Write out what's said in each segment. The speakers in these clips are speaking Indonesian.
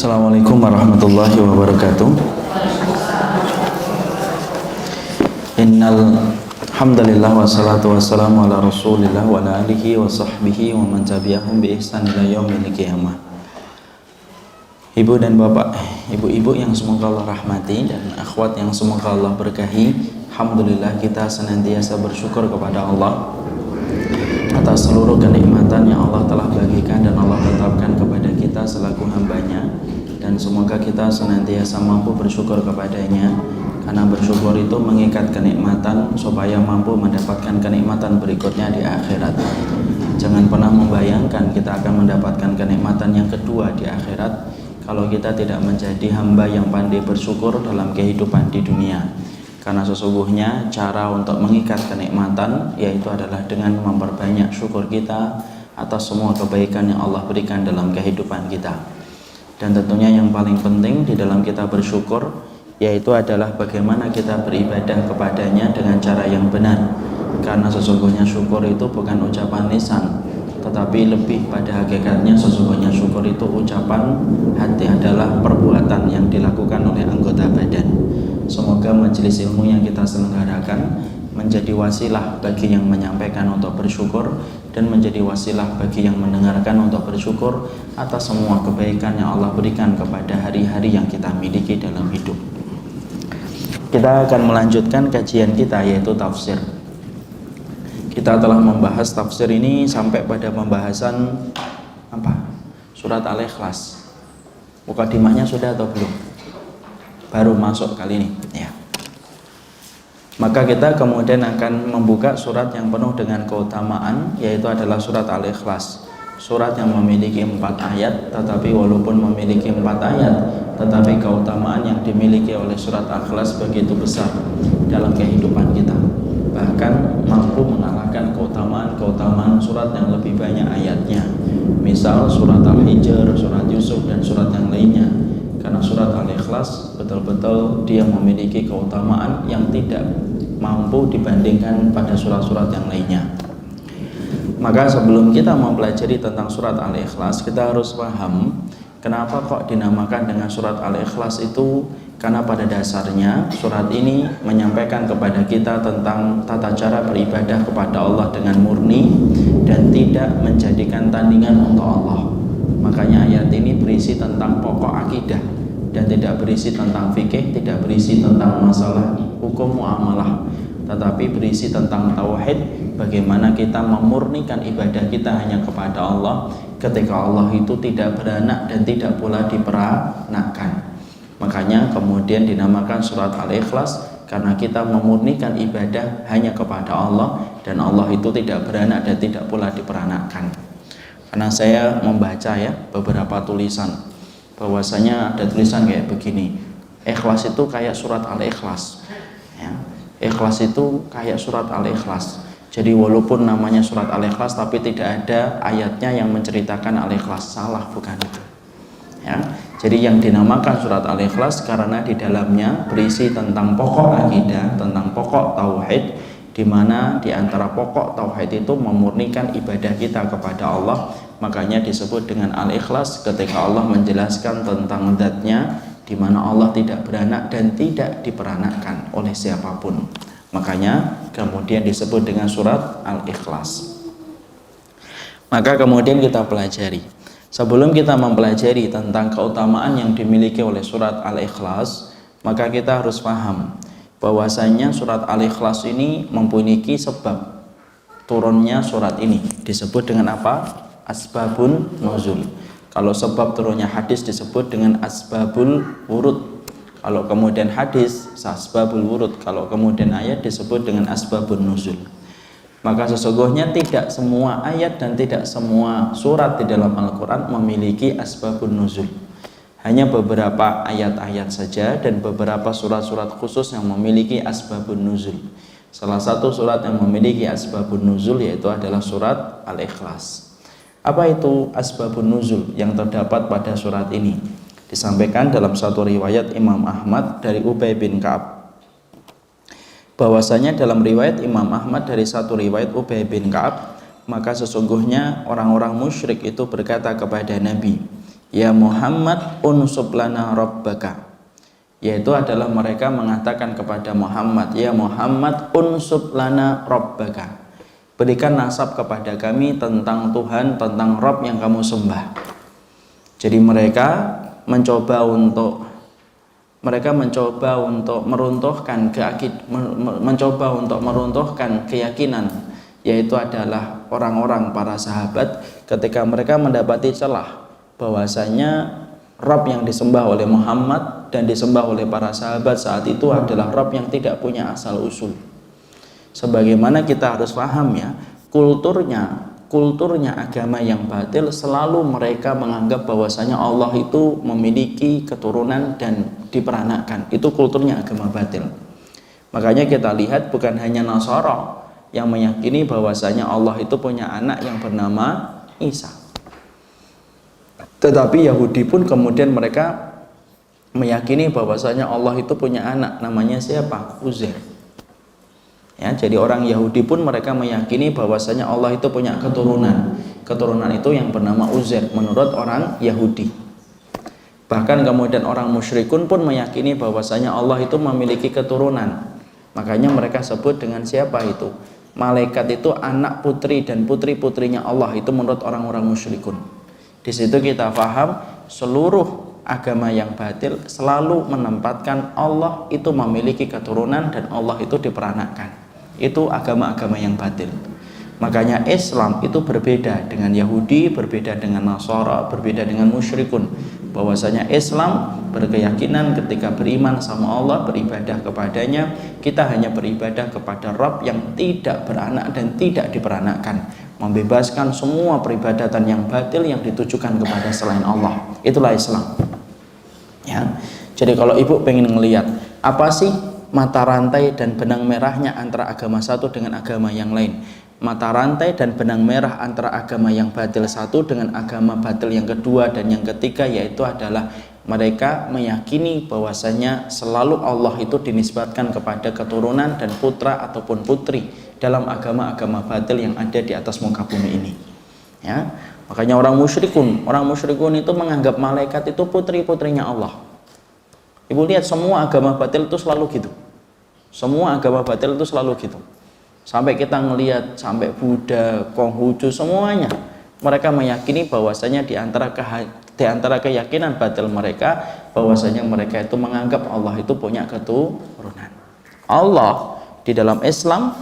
Assalamualaikum warahmatullahi wabarakatuh. Innal hamdalillah wassalatu wassalamu ala rasulillah wa ala alihi wa sahbihi wa man tabi'ahum bi ihsan ila yaumil qiyamah. Ibu dan bapak, ibu-ibu yang semoga Allah rahmati dan akhwat yang semoga Allah berkahi, alhamdulillah kita senantiasa bersyukur kepada Allah atas seluruh kenikmatan yang Allah telah bagikan dan Allah tetapkan kepada kita selaku hambanya, dan semoga kita senantiasa mampu bersyukur kepadanya, karena bersyukur itu mengikat kenikmatan supaya mampu mendapatkan kenikmatan berikutnya di akhirat. Jangan pernah membayangkan kita akan mendapatkan kenikmatan yang kedua di akhirat kalau kita tidak menjadi hamba yang pandai bersyukur dalam kehidupan di dunia. Karena sesungguhnya cara untuk mengikat kenikmatan yaitu adalah dengan memperbanyak syukur kita atas semua kebaikan yang Allah berikan dalam kehidupan kita. Dan tentunya yang paling penting di dalam kita bersyukur yaitu adalah bagaimana kita beribadah kepadanya dengan cara yang benar. Karena sesungguhnya syukur itu bukan ucapan lisan, tetapi lebih pada hakikatnya sesungguhnya syukur itu ucapan hati, adalah perbuatan yang dilakukan oleh anggota badan. Semoga majelis ilmu yang kita selenggarakan menjadi wasilah bagi yang menyampaikan untuk bersyukur dan menjadi wasilah bagi yang mendengarkan untuk bersyukur atas semua kebaikan yang Allah berikan kepada hari-hari yang kita miliki dalam hidup. Kita akan melanjutkan kajian kita yaitu tafsir. Kita telah membahas tafsir ini sampai pada pembahasan apa? Surat Al-Ikhlas. Mukadimahnya sudah atau belum? Baru masuk kali ini ya. Maka kita kemudian akan membuka surat yang penuh dengan keutamaan, yaitu adalah surat Al-Ikhlas. Surat yang memiliki 4 ayat, tetapi walaupun memiliki 4 ayat, tetapi keutamaan yang dimiliki oleh surat Al-Ikhlas begitu besar dalam kehidupan kita. Bahkan mampu mengalahkan keutamaan surat yang lebih banyak ayatnya. Misal surat Al-Hijr, surat Yusuf, dan surat yang lainnya. Karena surat Al-Ikhlas betul-betul dia memiliki keutamaan yang tidak mampu dibandingkan pada surat-surat yang lainnya. Maka sebelum kita mempelajari tentang surat Al-Ikhlas, kita harus paham kenapa kok dinamakan dengan surat Al-Ikhlas itu. Karena pada dasarnya surat ini menyampaikan kepada kita tentang tata cara beribadah kepada Allah dengan murni dan tidak menjadikan tandingan untuk Allah. Makanya ayat ini berisi tentang pokok akidah dan tidak berisi tentang fikih, tidak berisi tentang masalah hukum muamalah, tetapi berisi tentang tauhid, bagaimana kita memurnikan ibadah kita hanya kepada Allah ketika Allah itu tidak beranak dan tidak pula diperanakkan. Makanya kemudian dinamakan surat Al-Ikhlas, karena kita memurnikan ibadah hanya kepada Allah dan Allah itu tidak beranak dan tidak pula diperanakkan. Karena saya membaca ya beberapa tulisan bahwasanya ada tulisan kayak begini, ikhlas itu kayak surat Al-Ikhlas ya. Ikhlas itu kayak surat Al-Ikhlas. Jadi walaupun namanya surat Al-Ikhlas tapi tidak ada ayatnya yang menceritakan Al-Ikhlas. Salah, bukan itu ya. Jadi yang dinamakan surat Al-Ikhlas karena di dalamnya berisi tentang pokok akidah, tentang pokok tauhid, di mana di antara pokok tauhid itu memurnikan ibadah kita kepada Allah. Makanya disebut dengan Al-Ikhlas ketika Allah menjelaskan tentang zat-Nya, di mana Allah tidak beranak dan tidak diperanakkan oleh siapapun. Makanya kemudian disebut dengan surat Al-Ikhlas. Maka kemudian kita pelajari. Sebelum kita mempelajari tentang keutamaan yang dimiliki oleh surat Al-Ikhlas, maka kita harus paham bahwasanya surat Al-Ikhlas ini mempunyai sebab turunnya surat ini. Disebut dengan apa? Asbabun nuzul. Kalau sebab turunnya hadis disebut dengan asbabul wurud. Kalau kemudian hadis asbabul wurud. Kalau kemudian ayat disebut dengan asbabun nuzul. Maka sesungguhnya tidak semua ayat dan tidak semua surat di dalam Al-Quran memiliki asbabun nuzul. Hanya beberapa ayat-ayat saja dan beberapa surat-surat khusus yang memiliki asbabun nuzul. Salah satu surat yang memiliki asbabun nuzul yaitu adalah surat Al-Ikhlas. Apa itu asbabun nuzul yang terdapat pada surat ini? Disampaikan dalam satu riwayat Imam Ahmad dari Ubay bin Ka'ab, bahwasanya dalam riwayat Imam Ahmad dari satu riwayat Ubay bin Ka'ab, maka sesungguhnya orang-orang musyrik itu berkata kepada Nabi, ya Muhammad unsub lana rabbaka, yaitu adalah mereka mengatakan kepada Muhammad, ya Muhammad unsub lana rabbaka, berikan nasab kepada kami tentang Tuhan, tentang Rabb yang kamu sembah. Jadi mereka mencoba untuk meruntuhkan keyakinan, yaitu adalah orang-orang para sahabat, ketika mereka mendapati celah bahwasanya Rabb yang disembah oleh Muhammad dan disembah oleh para sahabat saat itu adalah Rabb yang tidak punya asal usul. Sebagaimana kita harus paham ya, kulturnya agama yang batil selalu mereka menganggap bahwasanya Allah itu memiliki keturunan dan diperanakan. Itu kulturnya agama batil. Makanya kita lihat bukan hanya Nasara yang meyakini bahwasanya Allah itu punya anak yang bernama Isa, tetapi Yahudi pun kemudian mereka meyakini bahwasanya Allah itu punya anak namanya siapa? Uzair. Ya, jadi orang Yahudi pun mereka meyakini bahwasanya Allah itu punya keturunan. Keturunan itu yang bernama Uzair menurut orang Yahudi. Bahkan kemudian orang musyrikun pun meyakini bahwasanya Allah itu memiliki keturunan. Makanya mereka sebut dengan siapa itu? Malaikat itu anak putri dan putri-putrinya Allah, itu menurut orang-orang musyrikun. Di situ kita paham seluruh agama yang batil selalu menempatkan Allah itu memiliki keturunan dan Allah itu diperanakan. Itu agama-agama yang batil. Makanya Islam itu berbeda dengan Yahudi, berbeda dengan Nasara, berbeda dengan musyrikun. Bahwasanya Islam berkeyakinan ketika beriman sama Allah, beribadah kepadanya, kita hanya beribadah kepada Rabb yang tidak beranak dan tidak diperanakkan, membebaskan semua peribadatan yang batil yang ditujukan kepada selain Allah. Itulah Islam. Ya. Jadi kalau ibu pengen ngelihat apa sih mata rantai dan benang merahnya antara agama satu dengan agama yang lain, mata rantai dan benang merah antara agama yang batil satu dengan agama batil yang kedua dan yang ketiga, yaitu adalah mereka meyakini bahwasanya selalu Allah itu dinisbatkan kepada keturunan dan putra ataupun putri dalam agama-agama batil yang ada di atas muka bumi ini. Ya, makanya orang musyrikun itu menganggap malaikat itu putri-putrinya Allah. Ibu lihat semua agama batil itu selalu gitu. Semua agama batil itu selalu gitu. Sampai kita ngelihat sampai Buddha, Konghucu, semuanya mereka meyakini bahwasanya di antara keyakinan batil mereka bahwasanya mereka itu menganggap Allah itu punya keturunan. Allah di dalam Islam,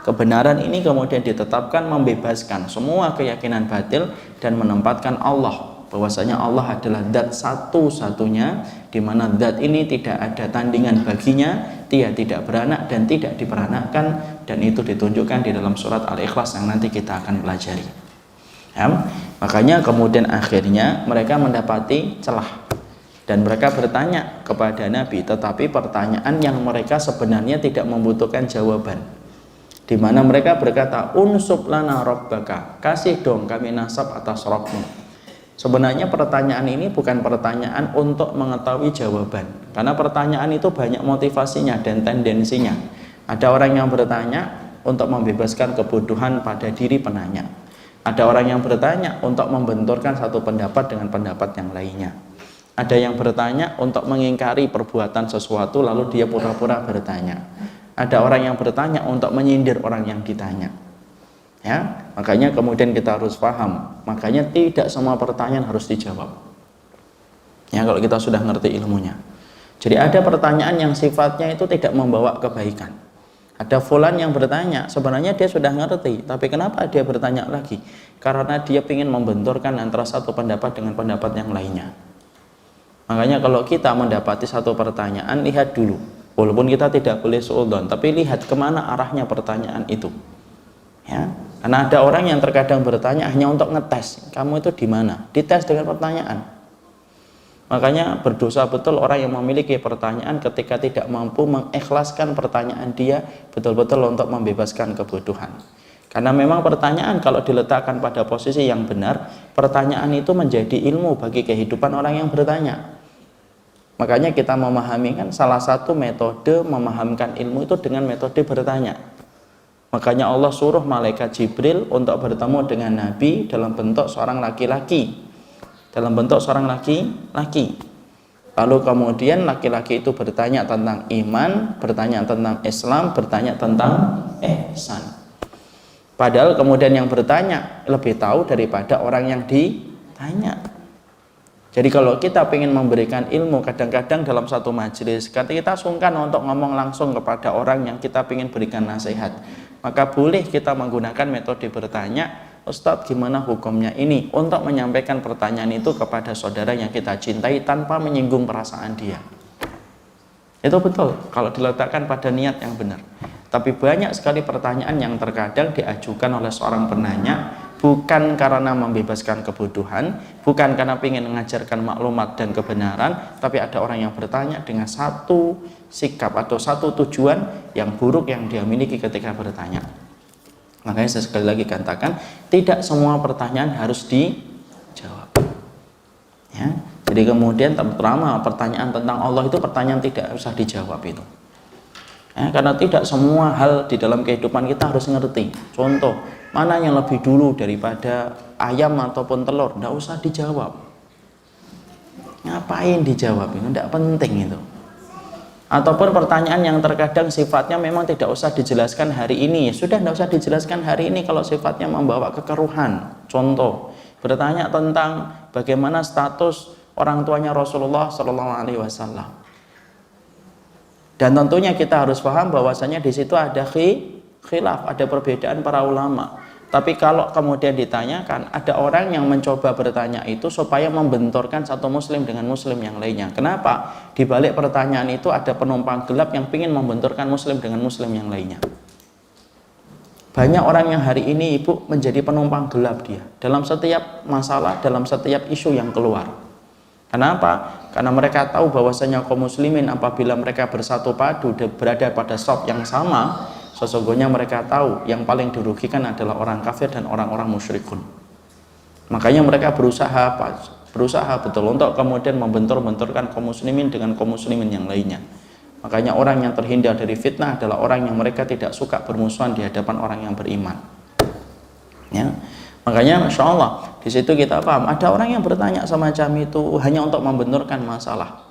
kebenaran ini kemudian ditetapkan membebaskan semua keyakinan batil dan menempatkan Allah bahwasanya Allah adalah zat satu-satunya, di mana zat ini tidak ada tandingan baginya, dia tidak beranak dan tidak diperanakkan, dan itu ditunjukkan di dalam surat Al-Ikhlas yang nanti kita akan pelajari. Ya, makanya kemudian akhirnya mereka mendapati celah dan mereka bertanya kepada Nabi, tetapi pertanyaan yang mereka sebenarnya tidak membutuhkan jawaban, di mana mereka berkata, unsub lana rabbaka, kasih dong kami nasab atas Rabbmu. Sebenarnya pertanyaan ini bukan pertanyaan untuk mengetahui jawaban, karena pertanyaan itu banyak motivasinya dan tendensinya. Ada orang yang bertanya untuk membebaskan kebodohan pada diri penanya. Ada orang yang bertanya untuk membenturkan satu pendapat dengan pendapat yang lainnya. Ada yang bertanya untuk mengingkari perbuatan sesuatu lalu dia pura-pura bertanya. Ada orang yang bertanya untuk menyindir orang yang ditanya. Ya, makanya kemudian kita harus paham, makanya tidak semua pertanyaan harus dijawab. Ya, kalau kita sudah ngerti ilmunya. Jadi ada pertanyaan yang sifatnya itu tidak membawa kebaikan. Ada fulan yang bertanya, sebenarnya dia sudah ngerti, tapi kenapa dia bertanya lagi? Karena dia ingin membenturkan antara satu pendapat dengan pendapat yang lainnya. Makanya kalau kita mendapati satu pertanyaan, lihat dulu. Walaupun kita tidak boleh suudzon, tapi lihat kemana arahnya pertanyaan itu. Ya, karena ada orang yang terkadang bertanya hanya untuk ngetes, kamu itu di mana? Dites dengan pertanyaan. Makanya berdosa betul orang yang memiliki pertanyaan ketika tidak mampu mengikhlaskan pertanyaan dia betul-betul untuk membebaskan kebodohan. Karena memang pertanyaan kalau diletakkan pada posisi yang benar, pertanyaan itu menjadi ilmu bagi kehidupan orang yang bertanya. Makanya kita memahami kan salah satu metode memahamkan ilmu itu dengan metode bertanya. Makanya Allah suruh malaikat Jibril untuk bertemu dengan Nabi dalam bentuk seorang laki-laki. dalam bentuk seorang laki-laki. Lalu kemudian laki-laki itu bertanya tentang iman, bertanya tentang Islam, bertanya tentang ihsan. Padahal kemudian yang bertanya lebih tahu daripada orang yang ditanya. Jadi kalau kita ingin memberikan ilmu, kadang-kadang dalam satu majelis kita sungkan untuk ngomong langsung kepada orang yang kita ingin berikan nasihat, maka boleh kita menggunakan metode bertanya, Ustadz gimana hukumnya ini, untuk menyampaikan pertanyaan itu kepada saudara yang kita cintai tanpa menyinggung perasaan dia. Itu betul kalau diletakkan pada niat yang benar. Tapi banyak sekali pertanyaan yang terkadang diajukan oleh seorang penanya bukan karena membebaskan kebodohan, bukan karena ingin mengajarkan maklumat dan kebenaran, tapi ada orang yang bertanya dengan satu sikap atau satu tujuan yang buruk yang dia miliki ketika bertanya. Makanya saya sekali lagi katakan, tidak semua pertanyaan harus dijawab. Ya, jadi kemudian terutama pertanyaan tentang Allah itu pertanyaan tidak usah dijawab itu. Ya, karena tidak semua hal di dalam kehidupan kita harus ngerti. Contoh, mana yang lebih dulu daripada ayam ataupun telur, tidak usah dijawab. Ngapain dijawab itu? Tidak penting itu. Ataupun pertanyaan yang terkadang sifatnya memang tidak usah dijelaskan hari ini, sudah tidak usah dijelaskan hari ini kalau sifatnya membawa kekeruhan. Contoh, bertanya tentang bagaimana status orang tuanya Rasulullah SAW. Dan tentunya kita harus paham bahwasanya di situ ada khilaf, ada perbedaan para ulama. Tapi kalau kemudian ditanyakan, ada orang yang mencoba bertanya itu supaya membenturkan satu muslim dengan muslim yang lainnya. Kenapa? Di balik pertanyaan itu ada penumpang gelap yang ingin membenturkan muslim dengan muslim yang lainnya. Banyak orang yang hari ini ibu menjadi penumpang gelap dia dalam setiap masalah, dalam setiap isu yang keluar. Kenapa? Karena mereka tahu bahwasanya kaum muslimin apabila mereka bersatu padu berada pada saf yang sama, sesungguhnya mereka tahu yang paling dirugikan adalah orang kafir dan orang-orang musyrikun. Makanya mereka berusaha betul untuk kemudian membentur-benturkan kaum muslimin dengan kaum muslimin yang lainnya. Makanya orang yang terhindar dari fitnah adalah orang yang mereka tidak suka bermusuhan di hadapan orang yang beriman. Ya. Makanya Masya Allah di situ kita paham ada orang yang bertanya semacam itu hanya untuk membenturkan masalah.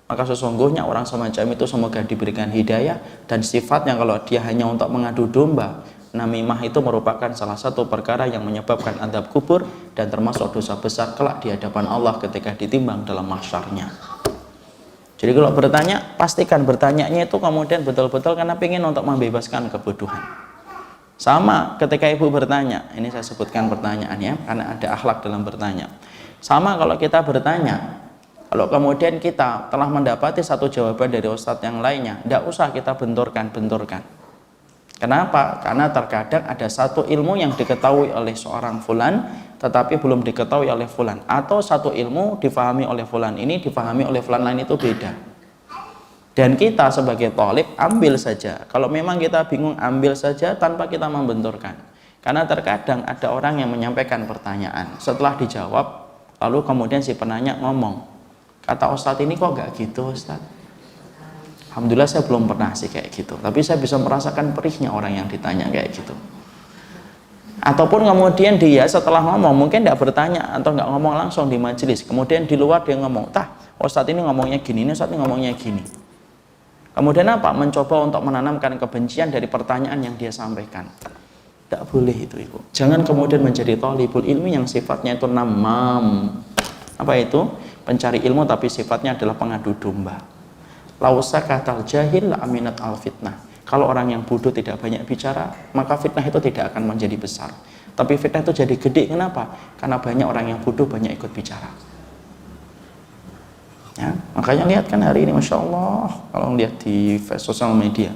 Maka sesungguhnya orang semacam itu semoga diberikan hidayah, dan sifatnya kalau dia hanya untuk mengadu domba, namimah itu merupakan salah satu perkara yang menyebabkan azab kubur dan termasuk dosa besar kelak di hadapan Allah ketika ditimbang dalam mahsyarnya. Jadi kalau bertanya, pastikan bertanyanya itu kemudian betul-betul karena ingin untuk membebaskan kebodohan. Sama ketika ibu bertanya, ini saya sebutkan pertanyaannya karena ada akhlak dalam bertanya. Sama kalau kita bertanya, kalau kemudian kita telah mendapati satu jawaban dari ustadz yang lainnya, tidak usah kita benturkan. Kenapa? Karena terkadang ada satu ilmu yang diketahui oleh seorang fulan, tetapi belum diketahui oleh fulan. Atau satu ilmu difahami oleh fulan ini, difahami oleh fulan lain itu beda. Dan kita sebagai thalib ambil saja. Kalau memang kita bingung, ambil saja tanpa kita membenturkan. Karena terkadang ada orang yang menyampaikan pertanyaan, setelah dijawab, lalu kemudian si penanya ngomong, kata ustadz ini kok gak gitu ustadz. Alhamdulillah saya belum pernah sih kayak gitu, tapi saya bisa merasakan perihnya orang yang ditanya kayak gitu. Ataupun kemudian dia setelah ngomong mungkin tidak bertanya atau nggak ngomong langsung di majelis, kemudian di luar dia ngomong, ustadz ini ngomongnya gini, ini ustadz ini ngomongnya gini. Kemudian apa? Mencoba untuk menanamkan kebencian dari pertanyaan yang dia sampaikan. Tidak boleh itu ibu. Jangan kemudian menjadi thalibul ilmi yang sifatnya itu namam. Apa itu? Pencari ilmu tapi sifatnya adalah pengadu domba. Lausa katal jahil la aminat al fitnah. Kalau orang yang bodoh tidak banyak bicara, maka fitnah itu tidak akan menjadi besar. Tapi fitnah itu jadi gede. Kenapa? Karena banyak orang yang bodoh banyak ikut bicara. Ya, makanya lihat kan hari ini Masya Allah, kalau lihat di sosial media,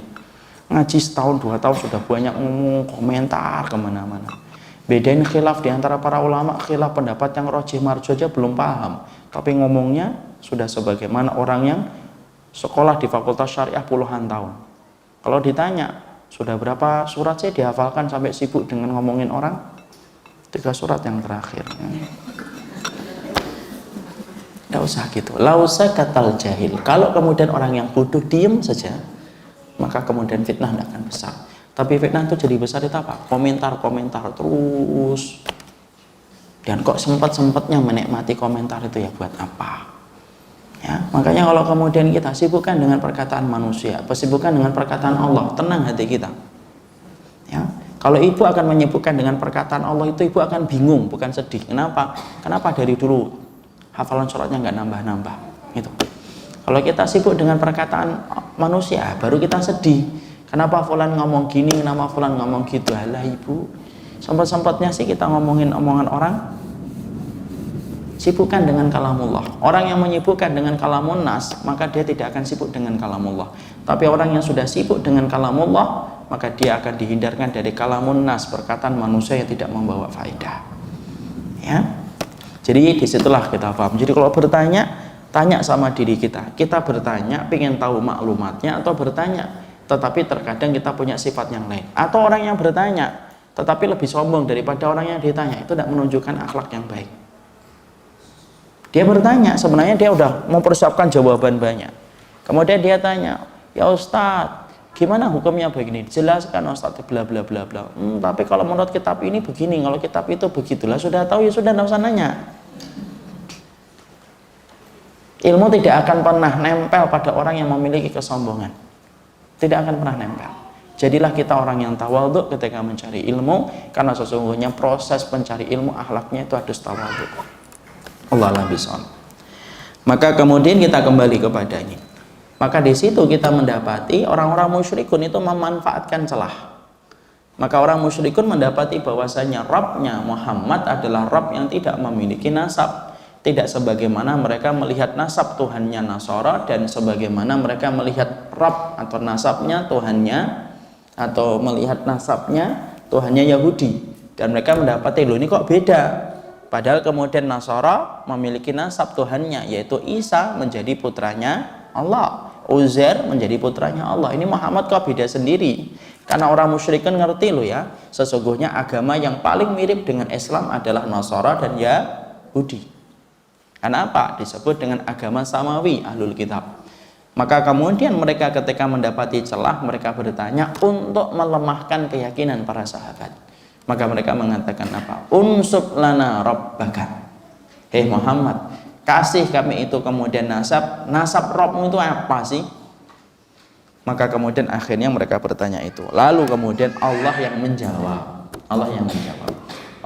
ngaji setahun 2 tahun sudah banyak ngomong komentar kemana-mana. Bedain khilaf di antara para ulama, khilaf pendapat yang rojih marjuh aja belum paham, tapi ngomongnya sudah sebagaimana orang yang sekolah di fakultas syariah puluhan tahun. Kalau ditanya sudah berapa surat sih dihafalkan sampai sibuk dengan ngomongin orang, 3 surat yang terakhir. Tidak usah gitu. Lausa katal jahil. Kalau kemudian orang yang bodoh diem saja, maka kemudian fitnah tidak akan besar. Tapi fitnah itu jadi besar itu apa? Komentar terus. Dan kok sempat-sempatnya menikmati komentar itu ya buat apa? Ya, makanya kalau kemudian kita sibukkan dengan perkataan manusia, sibukkan dengan perkataan Allah, tenang hati kita. Ya, kalau ibu akan menyibukkan dengan perkataan Allah itu ibu akan bingung, bukan sedih. Kenapa? Kenapa dari dulu hafalan suratnya nggak nambah-nambah? Gitu. Kalau kita sibuk dengan perkataan manusia, baru kita sedih. Kenapa fulan ngomong gini, kenapa fulan ngomong gitu? Halah ibu, sempat-sempatnya sih kita ngomongin omongan orang. Sibukkan dengan kalamullah. Orang yang menyibukkan dengan kalamun nas, maka dia tidak akan sibuk dengan kalamullah. Tapi orang yang sudah sibuk dengan kalamullah, maka dia akan dihindarkan dari kalamun nas, perkataan manusia yang tidak membawa faedah. Ya. Jadi disitulah kita paham. Jadi kalau bertanya, tanya sama diri kita. Kita bertanya, pengen tahu maklumatnya, atau bertanya, tetapi terkadang kita punya sifat yang lain. Atau orang yang bertanya, tetapi lebih sombong daripada orang yang ditanya, itu tidak menunjukkan akhlak yang baik. Dia bertanya, sebenarnya dia udah mempersiapkan jawaban banyak. Kemudian dia tanya, ya Ustadz, gimana hukumnya begini? Jelaskan Ustadz, bla bla bla bla. Tapi kalau menurut kitab ini begini, kalau kitab itu begitulah. Sudah tahu ya sudah, nggak usah nanya. Ilmu tidak akan pernah nempel pada orang yang memiliki kesombongan. Tidak akan pernah nempel. Jadilah kita orang yang tawadhu ketika mencari ilmu, karena sesungguhnya proses pencari ilmu akhlaknya itu harus tawadhu. Allah alam bishawab. Maka kemudian kita kembali kepadanya. Maka di situ kita mendapati orang-orang musyrikun itu memanfaatkan celah. Maka orang musyrikun mendapati bahwasanya Rabbnya Muhammad adalah Rabb yang tidak memiliki nasab. Tidak sebagaimana mereka melihat nasab Tuhannya Nasara, dan sebagaimana mereka melihat Rabb atau nasabnya Tuhannya, atau melihat nasabnya Tuhannya Yahudi. Dan mereka mendapati, loh ini kok beda. Padahal kemudian Nasara memiliki nasab Tuhannya, yaitu Isa menjadi putranya Allah, Uzair menjadi putranya Allah. Ini Muhammad kok beda sendiri? Karena orang musyrikin ngerti loh ya, sesungguhnya agama yang paling mirip dengan Islam adalah Nasara dan Yahudi. Karena apa? Disebut dengan agama samawi, ahlul kitab. Maka kemudian mereka ketika mendapati celah, mereka bertanya untuk melemahkan keyakinan para sahabat. Maka mereka mengatakan apa? Unsub lana rabbaka. Hei Muhammad, kasih kami itu kemudian nasab. Nasab Rabbmu itu apa sih? Maka kemudian akhirnya mereka bertanya itu. Lalu kemudian Allah yang menjawab. Allah yang menjawab.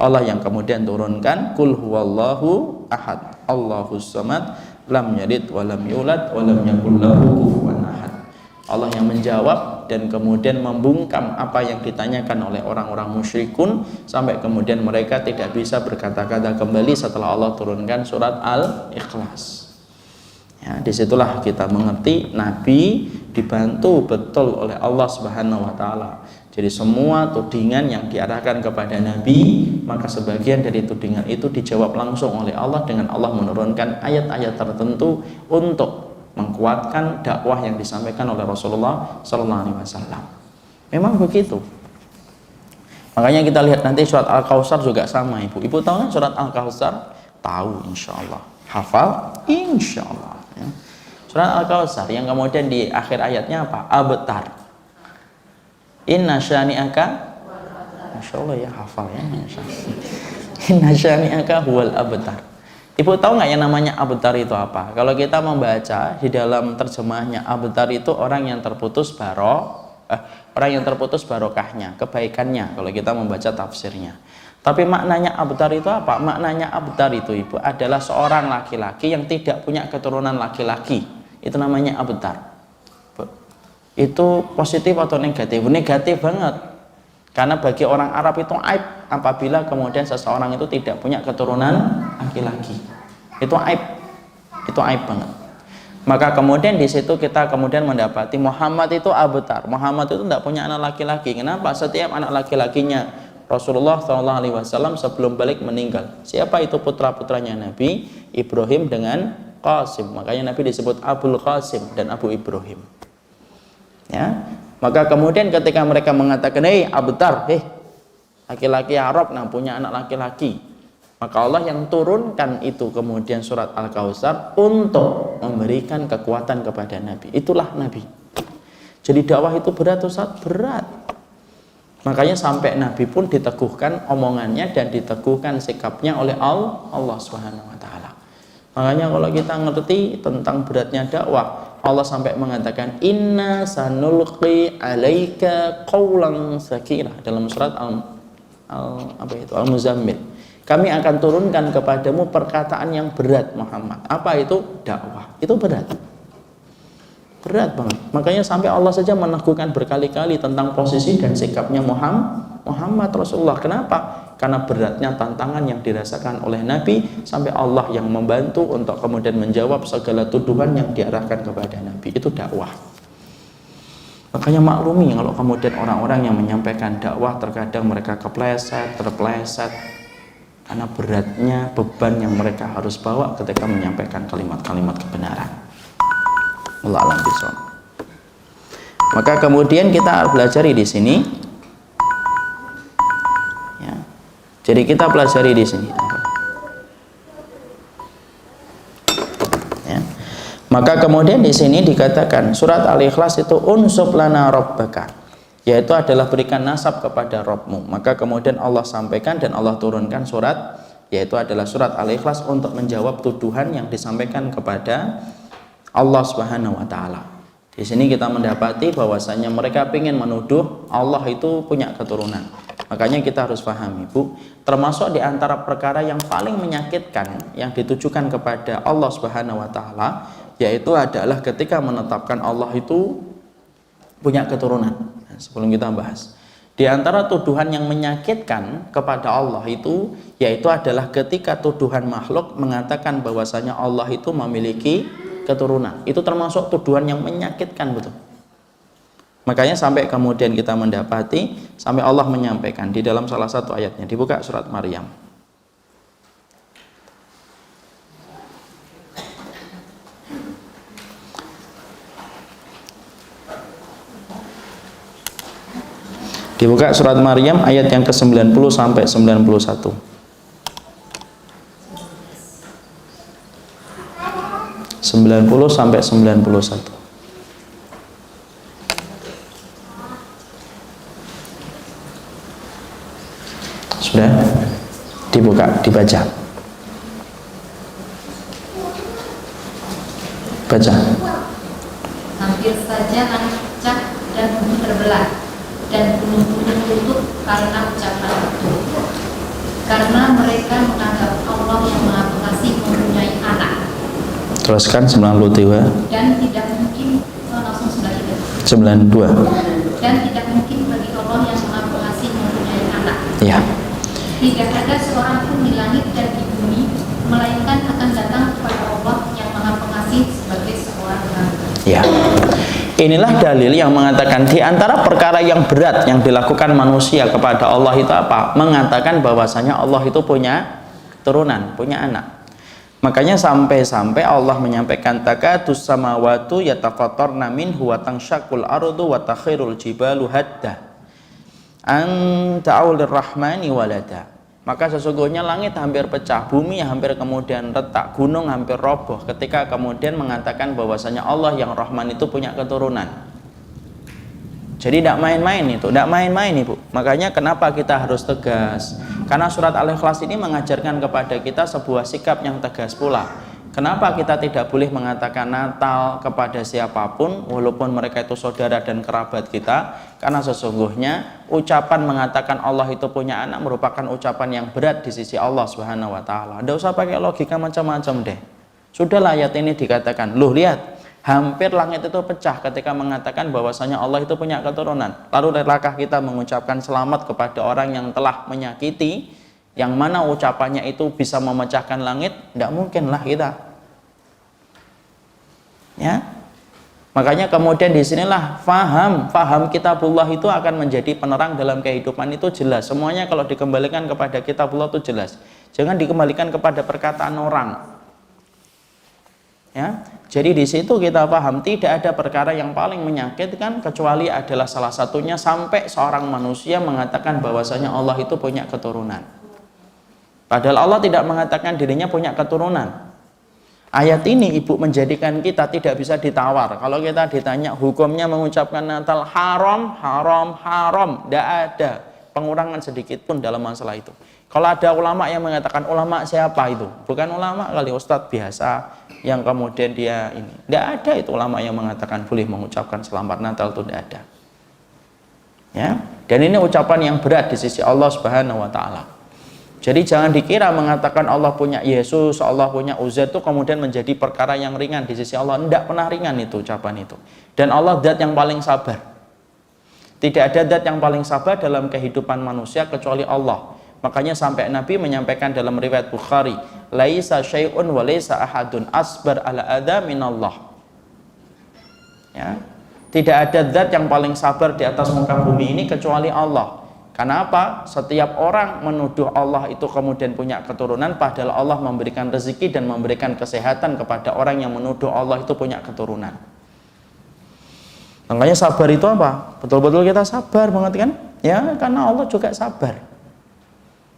Allah yang kemudian turunkan Qul huwallahu ahad, Allahus samad, lam yalid wa lam yulad wa lam yakul lahu kufuwan ahad. Allah yang menjawab dan kemudian membungkam apa yang ditanyakan oleh orang-orang musyrikun, sampai kemudian mereka tidak bisa berkata-kata kembali setelah Allah turunkan surat Al-Ikhlas. Ya, disitulah kita mengerti Nabi dibantu betul oleh Allah Subhanahu wa Ta'ala. Jadi semua tudingan yang diarahkan kepada Nabi, maka sebagian dari tudingan itu dijawab langsung oleh Allah dengan Allah menurunkan ayat-ayat tertentu untuk mengkuatkan dakwah yang disampaikan oleh Rasulullah Sallallahu Alaihi Wasallam. Memang begitu. Makanya kita lihat nanti surat Al-Kautsar juga sama, ibu. Ibu tahu kan surat Al-Kautsar? Tahu, insya Allah. Hafal? Insya Allah. Ya. Surat Al-Kautsar yang kemudian di akhir ayatnya apa? Abtar. Inna syani'aka, masya Allah ya, hafal ya. Inna syani'aka huwal abtar. Ibu tahu nggak yang namanya abtar itu apa? Kalau kita membaca di dalam terjemahnya, abtar itu orang yang terputus orang yang terputus barokahnya, kebaikannya. Kalau kita membaca tafsirnya. Tapi maknanya abtar itu apa? Maknanya abtar itu, ibu, adalah seorang laki-laki yang tidak punya keturunan laki-laki. Itu namanya abtar. Itu positif atau negatif? Negatif banget. Karena bagi orang Arab itu aib apabila kemudian seseorang itu tidak punya keturunan laki-laki. Itu aib. Itu aib banget. Maka kemudian di situ kita kemudian mendapati Muhammad itu abtar. Muhammad itu tidak punya anak laki-laki. Kenapa? Setiap anak laki-lakinya Rasulullah SAW sebelum balik meninggal. Siapa itu putra-putranya Nabi? Ibrahim dengan Qasim. Makanya Nabi disebut Abul Qasim dan Abu Ibrahim. Ya. Maka kemudian ketika mereka mengatakan, hei abtar, laki-laki Arab nah punya anak laki-laki, maka Allah yang turunkan itu kemudian surat Al-Kautsar untuk memberikan kekuatan kepada Nabi. Itulah Nabi. Jadi dakwah itu berat, Ustaz, berat. Makanya sampai Nabi pun diteguhkan omongannya dan diteguhkan sikapnya oleh Allah Subhanahu wa taala. Makanya kalau kita ngerti tentang beratnya dakwah, Allah sampai mengatakan inna sanulqi alaika qaulan sakinah dalam surat Al-Muzammil. Kami akan turunkan kepadamu perkataan yang berat Muhammad. Apa itu? Dakwah. Itu berat. Berat banget. Makanya sampai Allah saja meneguhkan berkali-kali tentang posisi dan sikapnya Muhammad Rasulullah. Kenapa? Karena beratnya tantangan yang dirasakan oleh Nabi, sampai Allah yang membantu untuk kemudian menjawab segala tuduhan yang diarahkan kepada Nabi. Itu dakwah. Makanya maklumi kalau kemudian orang-orang yang menyampaikan dakwah terkadang mereka terpleset karena beratnya beban yang mereka harus bawa ketika menyampaikan kalimat-kalimat kebenaran. Allah alam bishawab. Maka kemudian kita pelajari di sini. Ya. Jadi kita pelajari di sini. Ya. Maka kemudian di sini dikatakan surat Al-Ikhlas itu unsub lana rabbaka, yaitu adalah berikan nasab kepada Rabbmu. Maka kemudian Allah sampaikan dan Allah turunkan surat, yaitu adalah surat Al-Ikhlas untuk menjawab tuduhan yang disampaikan kepada Allah Subhanahu wa taala. Di sini kita mendapati bahwasanya mereka ingin menuduh Allah itu punya keturunan. Makanya kita harus pahami, Bu, termasuk di antara perkara yang paling menyakitkan yang ditujukan kepada Allah Subhanahu wa taala, yaitu adalah ketika menetapkan Allah itu punya keturunan. Sebelum kita bahas, di antara tuduhan yang menyakitkan kepada Allah itu, yaitu adalah ketika tuduhan makhluk mengatakan bahwasanya Allah itu memiliki keturunan. Itu termasuk tuduhan yang menyakitkan, betul. Makanya sampai kemudian kita mendapati sampai Allah menyampaikan di dalam salah satu ayatnya, dibuka surat Maryam. Dibuka surat Maryam ayat yang ke-90 sampai 91. Sampai 91. Sudah? Dibuka, dibaca. Baca. Hampir saja langit pecah dan bumi terbelah, dan gunung-gunung tutup karena ucapan itu. Karena mereka menganggap Allah yang Maha Pengasih mempunyai anak. Teruskan 92. Dan tidak mungkin langsung 92. Dan tidak mungkin bagi Allah yang Maha Pengasih mempunyai anak. Ya. Tidak ada seorang pun di langit dan di bumi melainkan akan datang kepada Allah yang Maha Pengasih sebagai seorang hamba. Ya. Inilah dalil yang mengatakan di antara perkara yang berat yang dilakukan manusia kepada Allah itu apa? Mengatakan bahwasanya Allah itu punya keturunan, punya anak. Makanya sampai-sampai Allah menyampaikan takatus samawatu yatafattarna minhu wa tanshaqqul ardu wa takhirul jibalu hadda an ta'ul lirrahmani walada. Maka sesungguhnya langit hampir pecah, bumi hampir kemudian retak, gunung hampir roboh ketika kemudian mengatakan bahwasanya Allah yang Rahman itu punya keturunan. Jadi tidak main-main itu, tidak main-main Ibu. Makanya kenapa kita harus tegas? Karena surat Al-Ikhlas ini mengajarkan kepada kita sebuah sikap yang tegas pula. Kenapa kita tidak boleh mengatakan Natal kepada siapapun walaupun mereka itu saudara dan kerabat kita? Karena sesungguhnya ucapan mengatakan Allah itu punya anak merupakan ucapan yang berat di sisi Allah Subhanahu wa taala. Tidak usah pakai logika macam-macam deh. Sudahlah ayat ini dikatakan, loh lihat, hampir langit itu pecah ketika mengatakan bahwasanya Allah itu punya keturunan. Lalu relakah kita mengucapkan selamat kepada orang yang telah menyakiti, yang mana ucapannya itu bisa memecahkan langit? Tidak mungkinlah kita. Ya. Makanya kemudian disinilah faham kitabullah itu akan menjadi penerang dalam kehidupan itu jelas. Semuanya kalau dikembalikan kepada kitabullah itu jelas. Jangan dikembalikan kepada perkataan orang. Ya, jadi di situ kita paham tidak ada perkara yang paling menyakitkan kecuali adalah salah satunya sampai seorang manusia mengatakan bahwasanya Allah itu punya keturunan. Padahal Allah tidak mengatakan dirinya punya keturunan. Ayat ini ibu menjadikan kita tidak bisa ditawar. Kalau kita ditanya hukumnya mengucapkan Natal haram, haram, haram, tidak ada pengurangan sedikit pun dalam masalah itu. Kalau ada ulama yang mengatakan, ulama siapa itu? Bukan ulama kali, ustadz biasa yang kemudian dia ini. Tidak ada itu ulama yang mengatakan boleh mengucapkan selamat Natal, itu tidak ada. Ya, dan ini ucapan yang berat di sisi Allah Subhanahu wa taala. Jadi jangan dikira mengatakan Allah punya Yesus, Allah punya Uzair itu kemudian menjadi perkara yang ringan di sisi Allah. Tidak pernah ringan itu ucapan itu. Dan Allah zat yang paling sabar. Tidak ada zat yang paling sabar dalam kehidupan manusia kecuali Allah. Makanya sampai Nabi menyampaikan dalam riwayat Bukhari, laisa syai'un wa laisa ahadun asbar ala adza minallah. Ya. Tidak ada zat yang paling sabar di atas muka bumi ini kecuali Allah. Karena apa? Setiap orang menuduh Allah itu kemudian punya keturunan, padahal Allah memberikan rezeki dan memberikan kesehatan kepada orang yang menuduh Allah itu punya keturunan. Makanya sabar itu apa? Betul-betul kita sabar banget kan? Ya, karena Allah juga sabar.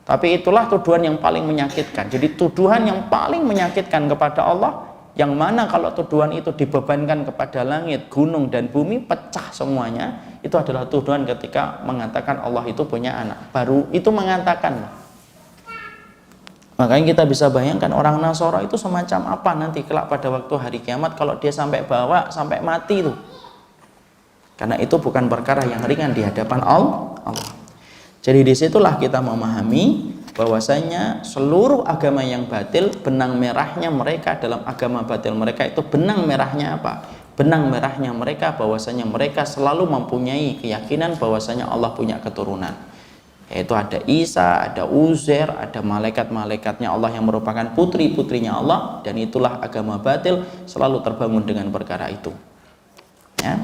Tapi itulah tuduhan yang paling menyakitkan. Jadi tuduhan yang paling menyakitkan kepada Allah, yang mana kalau tuduhan itu dibebankan kepada langit, gunung, dan bumi, pecah semuanya. Itu adalah tuduhan ketika mengatakan Allah itu punya anak. Baru itu mengatakan. Makanya kita bisa bayangkan orang Nasara itu semacam apa nanti kelak pada waktu hari kiamat kalau dia sampai bawa, sampai mati itu. Karena itu bukan perkara yang ringan di hadapan Allah. Jadi disitulah kita memahami bahwasanya seluruh agama yang batil, benang merahnya mereka dalam agama batil mereka itu benang merahnya apa? Benang merahnya mereka bahwasanya mereka selalu mempunyai keyakinan bahwasanya Allah punya keturunan. Yaitu ada Isa, ada Uzair, ada malaikat-malaikatnya Allah yang merupakan putri-putrinya Allah, dan itulah agama batil selalu terbangun dengan perkara itu. Ya.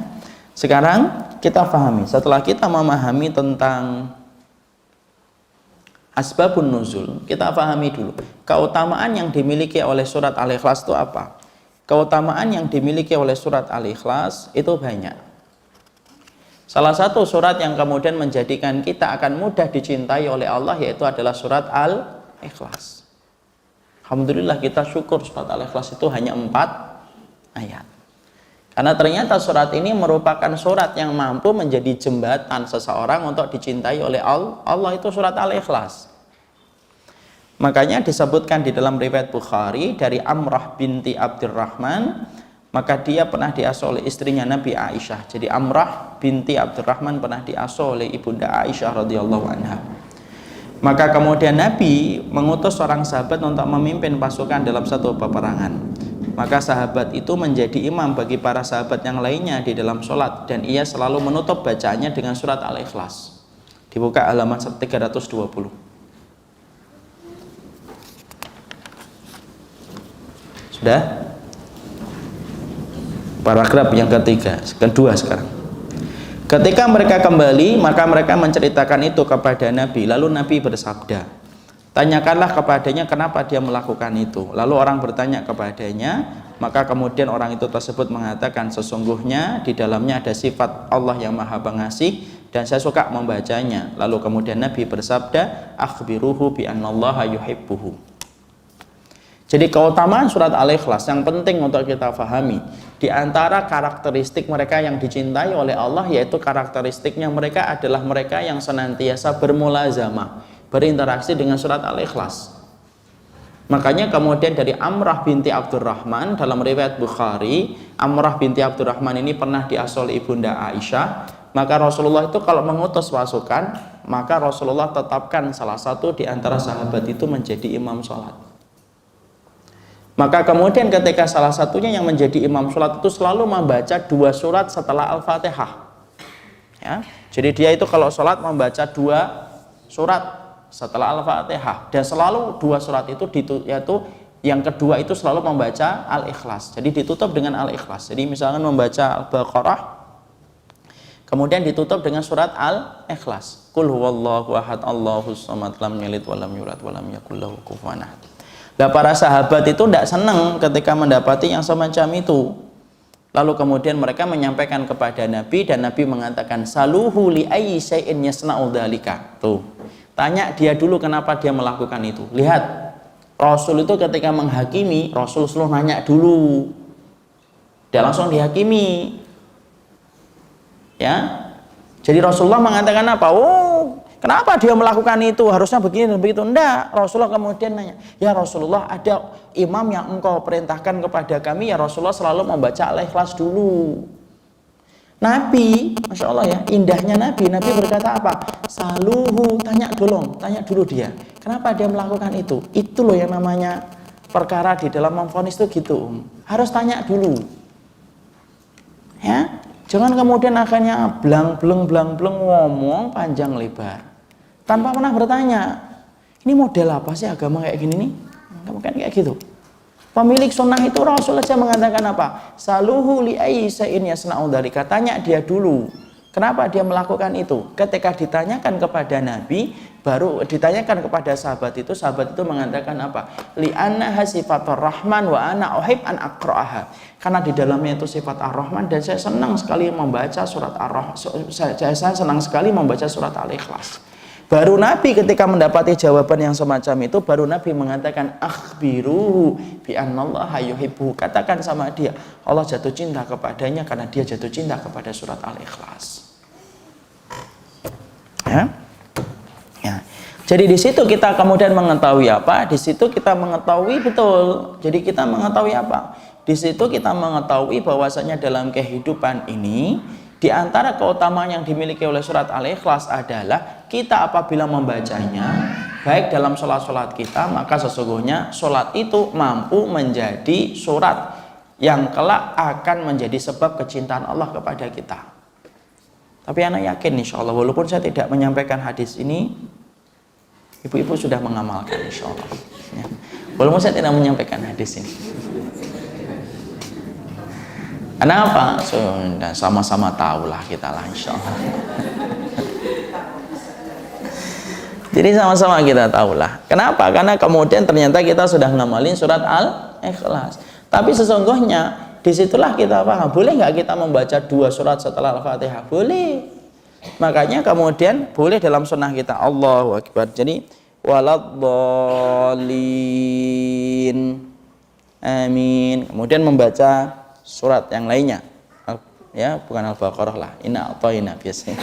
Sekarang kita pahami, setelah kita memahami tentang asbabun nuzul, kita pahami dulu keutamaan yang dimiliki oleh surat Al-Ikhlas itu apa? Keutamaan yang dimiliki oleh surat Al-Ikhlas itu banyak. Salah satu surat yang kemudian menjadikan kita akan mudah dicintai oleh Allah yaitu adalah surat Al-Ikhlas. Alhamdulillah kita syukur surat Al-Ikhlas itu hanya 4 ayat. Karena ternyata surat ini merupakan surat yang mampu menjadi jembatan seseorang untuk dicintai oleh Allah. Allah itu surat Al-Ikhlas. Makanya disebutkan di dalam riwayat Bukhari dari Amrah binti Abdurrahman, maka dia pernah diasuh oleh istrinya Nabi Aisyah. Jadi Amrah binti Abdurrahman pernah diasuh oleh ibunda Aisyah radhiyallahu anha. Maka kemudian Nabi mengutus seorang sahabat untuk memimpin pasukan dalam satu peperangan. Maka sahabat itu menjadi imam bagi para sahabat yang lainnya di dalam sholat, dan ia selalu menutup bacaannya dengan surat Al-Ikhlas. Dibuka halaman 320. Sudah? Paragraf yang kedua sekarang. Ketika mereka kembali, maka mereka menceritakan itu kepada Nabi. Lalu Nabi bersabda, tanyakanlah kepadanya kenapa dia melakukan itu. Lalu orang bertanya kepadanya, maka kemudian orang itu tersebut mengatakan, sesungguhnya di dalamnya ada sifat Allah yang maha pengasih dan saya suka membacanya. Lalu kemudian Nabi bersabda, akhbiruhu bi annallaha yuhibbuhu. Jadi keutamaan surat Al-Ikhlas yang penting untuk kita pahami, di antara karakteristik mereka yang dicintai oleh Allah yaitu karakteristiknya mereka adalah mereka yang senantiasa bermulazamah, berinteraksi dengan surat Al-Ikhlas. Makanya kemudian dari Amrah binti Abdurrahman dalam riwayat Bukhari, Amrah binti Abdurrahman ini pernah diasuh oleh ibunda Aisyah. Maka Rasulullah itu kalau mengutus pasukan, maka Rasulullah tetapkan salah satu di antara sahabat itu menjadi imam sholat. Maka kemudian ketika salah satunya yang menjadi imam sholat itu selalu membaca 2 surat setelah Al-Fatihah. Ya, jadi dia itu kalau sholat membaca 2 surat setelah Al-Fatihah, dan selalu 2 surat itu yaitu yang kedua itu selalu membaca Al-Ikhlas. Jadi ditutup dengan Al-Ikhlas. Jadi misalkan membaca Al-Baqarah, kemudian ditutup dengan surat Al-Ikhlas. Qul huwallahu ahad, Allahus samad, lam yalid walam yulad walam yakul lahu kufuwan ahad. Nah, para sahabat itu tidak senang ketika mendapati yang semacam itu. Lalu kemudian mereka menyampaikan kepada Nabi, dan Nabi mengatakan, saluhu li ayyi syai'in yasna'u dzalika. Tuh. Tanya dia dulu kenapa dia melakukan itu. Lihat. Rasul itu ketika menghakimi, Rasul selalu nanya dulu, tidak langsung dihakimi. Ya, jadi Rasulullah mengatakan apa? Oh, kenapa dia melakukan itu? Harusnya begini dan begitu. Enggak, Rasulullah kemudian nanya, ya Rasulullah, ada imam yang engkau perintahkan kepada kami, ya Rasulullah selalu membaca Al-Ikhlas dulu. Nabi, Masya Allah ya, indahnya Nabi berkata apa? Saluhu, tanya dulu dia. Kenapa dia melakukan itu? Itu loh yang namanya perkara di dalam memvonis itu gitu. Harus tanya dulu. Ya, jangan kemudian akhirnya blang bleng ngomong panjang lebar tanpa pernah bertanya. Ini model apa sih agama kayak gini nih? Nggak mungkin kayak gitu. Pemilik sunnah itu Rasul saja mengatakan apa? Saluhu li ayyi'in yasna'u dzalika. Tanya dia dulu. Kenapa dia melakukan itu? Ketika ditanyakan kepada Nabi, baru ditanyakan kepada sahabat itu mengatakan apa? Li annaha sifatur rahman wa ana uhib an aqra'aha. Karena di dalamnya itu sifat Ar-Rahman dan saya senang sekali membaca surat Ar-Rahman. Saya senang sekali membaca surat Al-Ikhlas. Baru Nabi ketika mendapati jawaban yang semacam itu, baru Nabi mengatakan akhbiruhu bi annallaha yuhibbu. Katakan sama dia, Allah jatuh cinta kepadanya karena dia jatuh cinta kepada surat Al-Ikhlas. Ya. Ya. Jadi di situ kita kemudian mengetahui apa? Di situ kita mengetahui betul. Jadi kita mengetahui apa? Di situ kita mengetahui bahwasanya dalam kehidupan ini, di antara keutamaan yang dimiliki oleh surat Al-Ikhlas adalah kita apabila membacanya baik dalam sholat kita, maka sesungguhnya sholat itu mampu menjadi surat yang kelak akan menjadi sebab kecintaan Allah kepada kita. Tapi anak yakin insya Allah, walaupun saya tidak menyampaikan hadis ini, ibu-ibu sudah mengamalkan insya Allah ya. Walaupun saya tidak menyampaikan hadis ini. Kenapa? Sudah sama-sama tahulah kita lah insya Allah. Jadi sama-sama kita tahulah. Kenapa? Karena kemudian ternyata kita sudah ngamalin surat Al-Ikhlas. Tapi sesungguhnya disitulah kita paham. Boleh nggak kita membaca 2 surat setelah Al-Fatihah? Boleh. Makanya kemudian boleh dalam sunnah kita Allahu Akbar. Jadi waladhdallin. Amin. Kemudian membaca surat yang lainnya, ya bukan Al-Baqarah lah, inna a'tayna biasanya.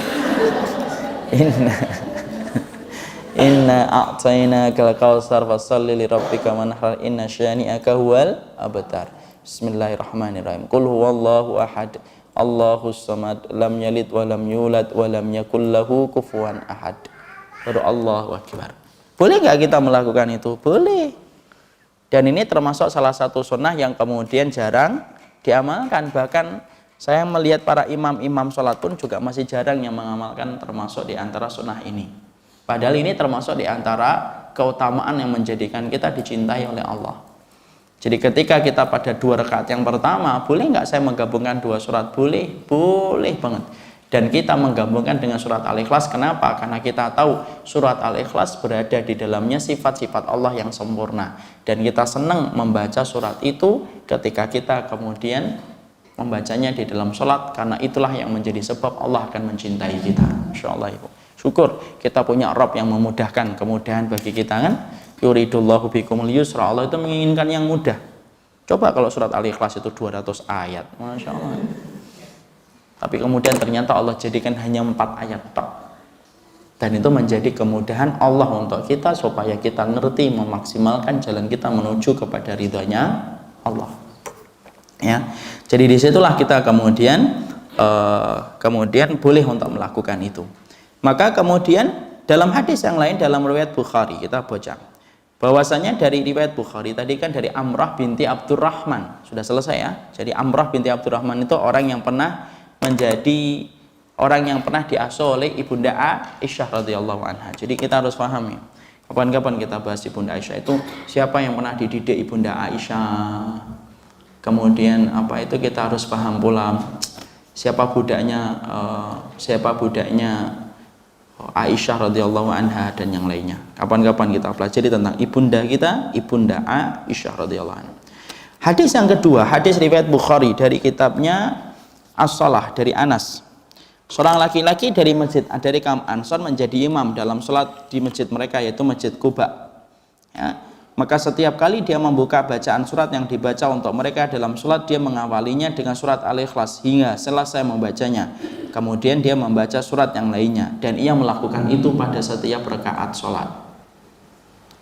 Inna a'tayna kal kautsar fasholli li rabbika wanhar inna syani'aka huwal abtar. Bismillahirrahmanirrahim. Qul huwallahu ahad, Allahus samad, lam yalid wa lam yulad wa lam yakul lahu kufuwan ahad. Baru Allahu Akbar. Boleh nggak kita melakukan itu? Boleh. Dan ini termasuk salah satu sunnah yang kemudian jarang diamalkan. Bahkan saya melihat para imam-imam sholat pun juga masih jarang yang mengamalkan, termasuk di antara sunnah ini. Padahal ini termasuk di antara keutamaan yang menjadikan kita dicintai oleh Allah. Jadi ketika kita pada 2 rakaat yang pertama, boleh nggak saya menggabungkan 2 surat? Boleh, boleh banget. Dan kita menggabungkan dengan surat Al-Ikhlas. Kenapa? Karena kita tahu surat Al-Ikhlas berada di dalamnya sifat-sifat Allah yang sempurna. Dan kita senang membaca surat itu ketika kita kemudian membacanya di dalam sholat. Karena itulah yang menjadi sebab Allah akan mencintai kita. Insya Allah ibu. Syukur kita punya Rabb yang memudahkan kemudahan bagi kita kan. Yuridullahu bikumul yusra. Allah itu menginginkan yang mudah. Coba kalau surat Al-Ikhlas itu 200 ayat. Masya Allah. Tapi kemudian ternyata Allah jadikan hanya 4 ayat tok. Dan itu menjadi kemudahan Allah untuk kita supaya kita ngerti memaksimalkan jalan kita menuju kepada ridhonya Allah. Ya. Jadi disitulah kita kemudian boleh untuk melakukan itu. Maka kemudian dalam hadis yang lain dalam riwayat Bukhari kita baca bahwasanya dari riwayat Bukhari tadi kan dari Amrah binti Abdurrahman. Sudah selesai ya. Jadi Amrah binti Abdurrahman itu orang yang pernah menjadi orang yang pernah diasuh oleh Ibunda Aisyah radhiyallahu anha. Jadi kita harus pahami. Kapan-kapan kita bahas Ibunda Aisyah itu siapa yang pernah dididik Ibunda Aisyah. Kemudian apa itu kita harus paham pula siapa budaknya Aisyah radhiyallahu anha dan yang lainnya. Kapan-kapan kita pelajari tentang ibunda kita, Ibunda Aisyah radhiyallahu anha. Hadis yang kedua, hadis riwayat Bukhari dari kitabnya As-Shalah dari Anas. Seorang laki-laki dari kaum Ansor menjadi imam dalam sholat di masjid mereka yaitu Masjid Quba. Ya. maka setiap kali dia membuka bacaan surat yang dibaca untuk mereka dalam sholat, dia mengawalinya dengan surat Al-Ikhlas hingga selesai membacanya. Kemudian dia membaca surat yang lainnya, dan ia melakukan itu pada setiap rakaat sholat.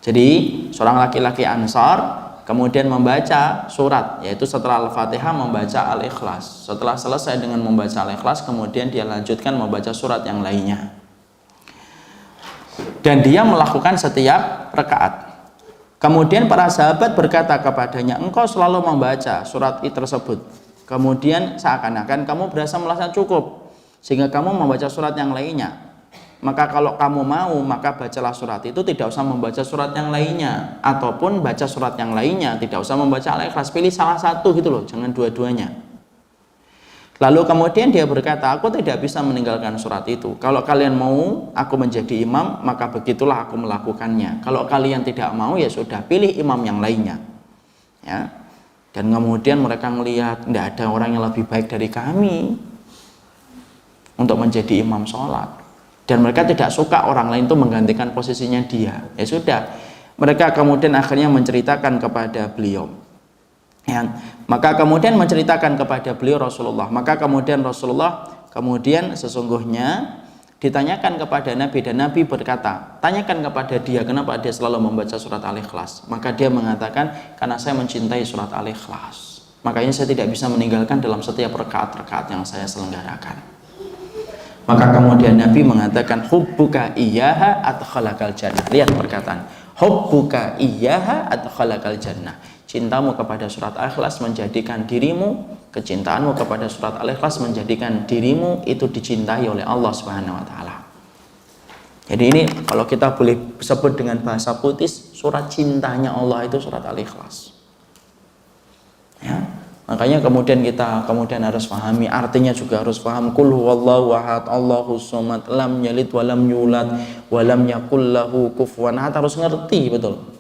Jadi seorang laki-laki Ansar kemudian membaca surat, yaitu setelah Al-Fatihah membaca Al-Ikhlas. Setelah selesai dengan membaca Al-Ikhlas, kemudian dia lanjutkan membaca surat yang lainnya. Dan dia melakukan setiap rakaat. Kemudian para sahabat berkata kepadanya, engkau selalu membaca surat tersebut. Kemudian seakan-akan kamu merasa cukup, sehingga kamu membaca surat yang lainnya. Maka kalau kamu mau, maka bacalah surat itu, tidak usah membaca surat yang lainnya. Ataupun baca surat yang lainnya, tidak usah membaca Al-Ikhlas. Pilih salah satu gitu loh, jangan dua-duanya. Lalu kemudian dia berkata, aku tidak bisa meninggalkan surat itu. Kalau kalian mau aku menjadi imam, maka begitulah aku melakukannya. Kalau kalian tidak mau, ya sudah, pilih imam yang lainnya. Ya. Dan kemudian mereka melihat, tidak ada orang yang lebih baik dari kami untuk menjadi imam sholat. Dan mereka tidak suka orang lain itu menggantikan posisinya dia. Ya sudah, mereka kemudian akhirnya menceritakan kepada beliau. Ya, maka kemudian menceritakan kepada beliau Rasulullah. Maka kemudian Rasulullah sesungguhnya ditanyakan kepada Nabi, dan Nabi berkata, tanyakan kepada dia kenapa dia selalu membaca surat Al-Ikhlas. Maka dia mengatakan, karena saya mencintai surat Al-Ikhlas, makanya saya tidak bisa meninggalkan dalam setiap rakaat-rakaat yang saya selenggarakan. Maka kemudian Nabi mengatakan, hubbuka iyyaha adkhalakal jannah. Lihat perkataan, hubbuka iyyaha adkhalakal jannah. Cintamu kepada surat Al-Ikhlas menjadikan dirimu, kecintaanmu kepada surat Al-Ikhlas menjadikan dirimu itu dicintai oleh Allah Subhanahu wa taala. Jadi ini kalau kita boleh sebut dengan bahasa puitis, surat cintanya Allah itu surat Al-Ikhlas. Ya. Makanya kemudian kita harus pahami, artinya juga harus paham, qul huwallahu ahad, Allahus samad, lam yalid wa lam yulad wa lam yakul lahu kufuwan ahad. Harus ngerti betul.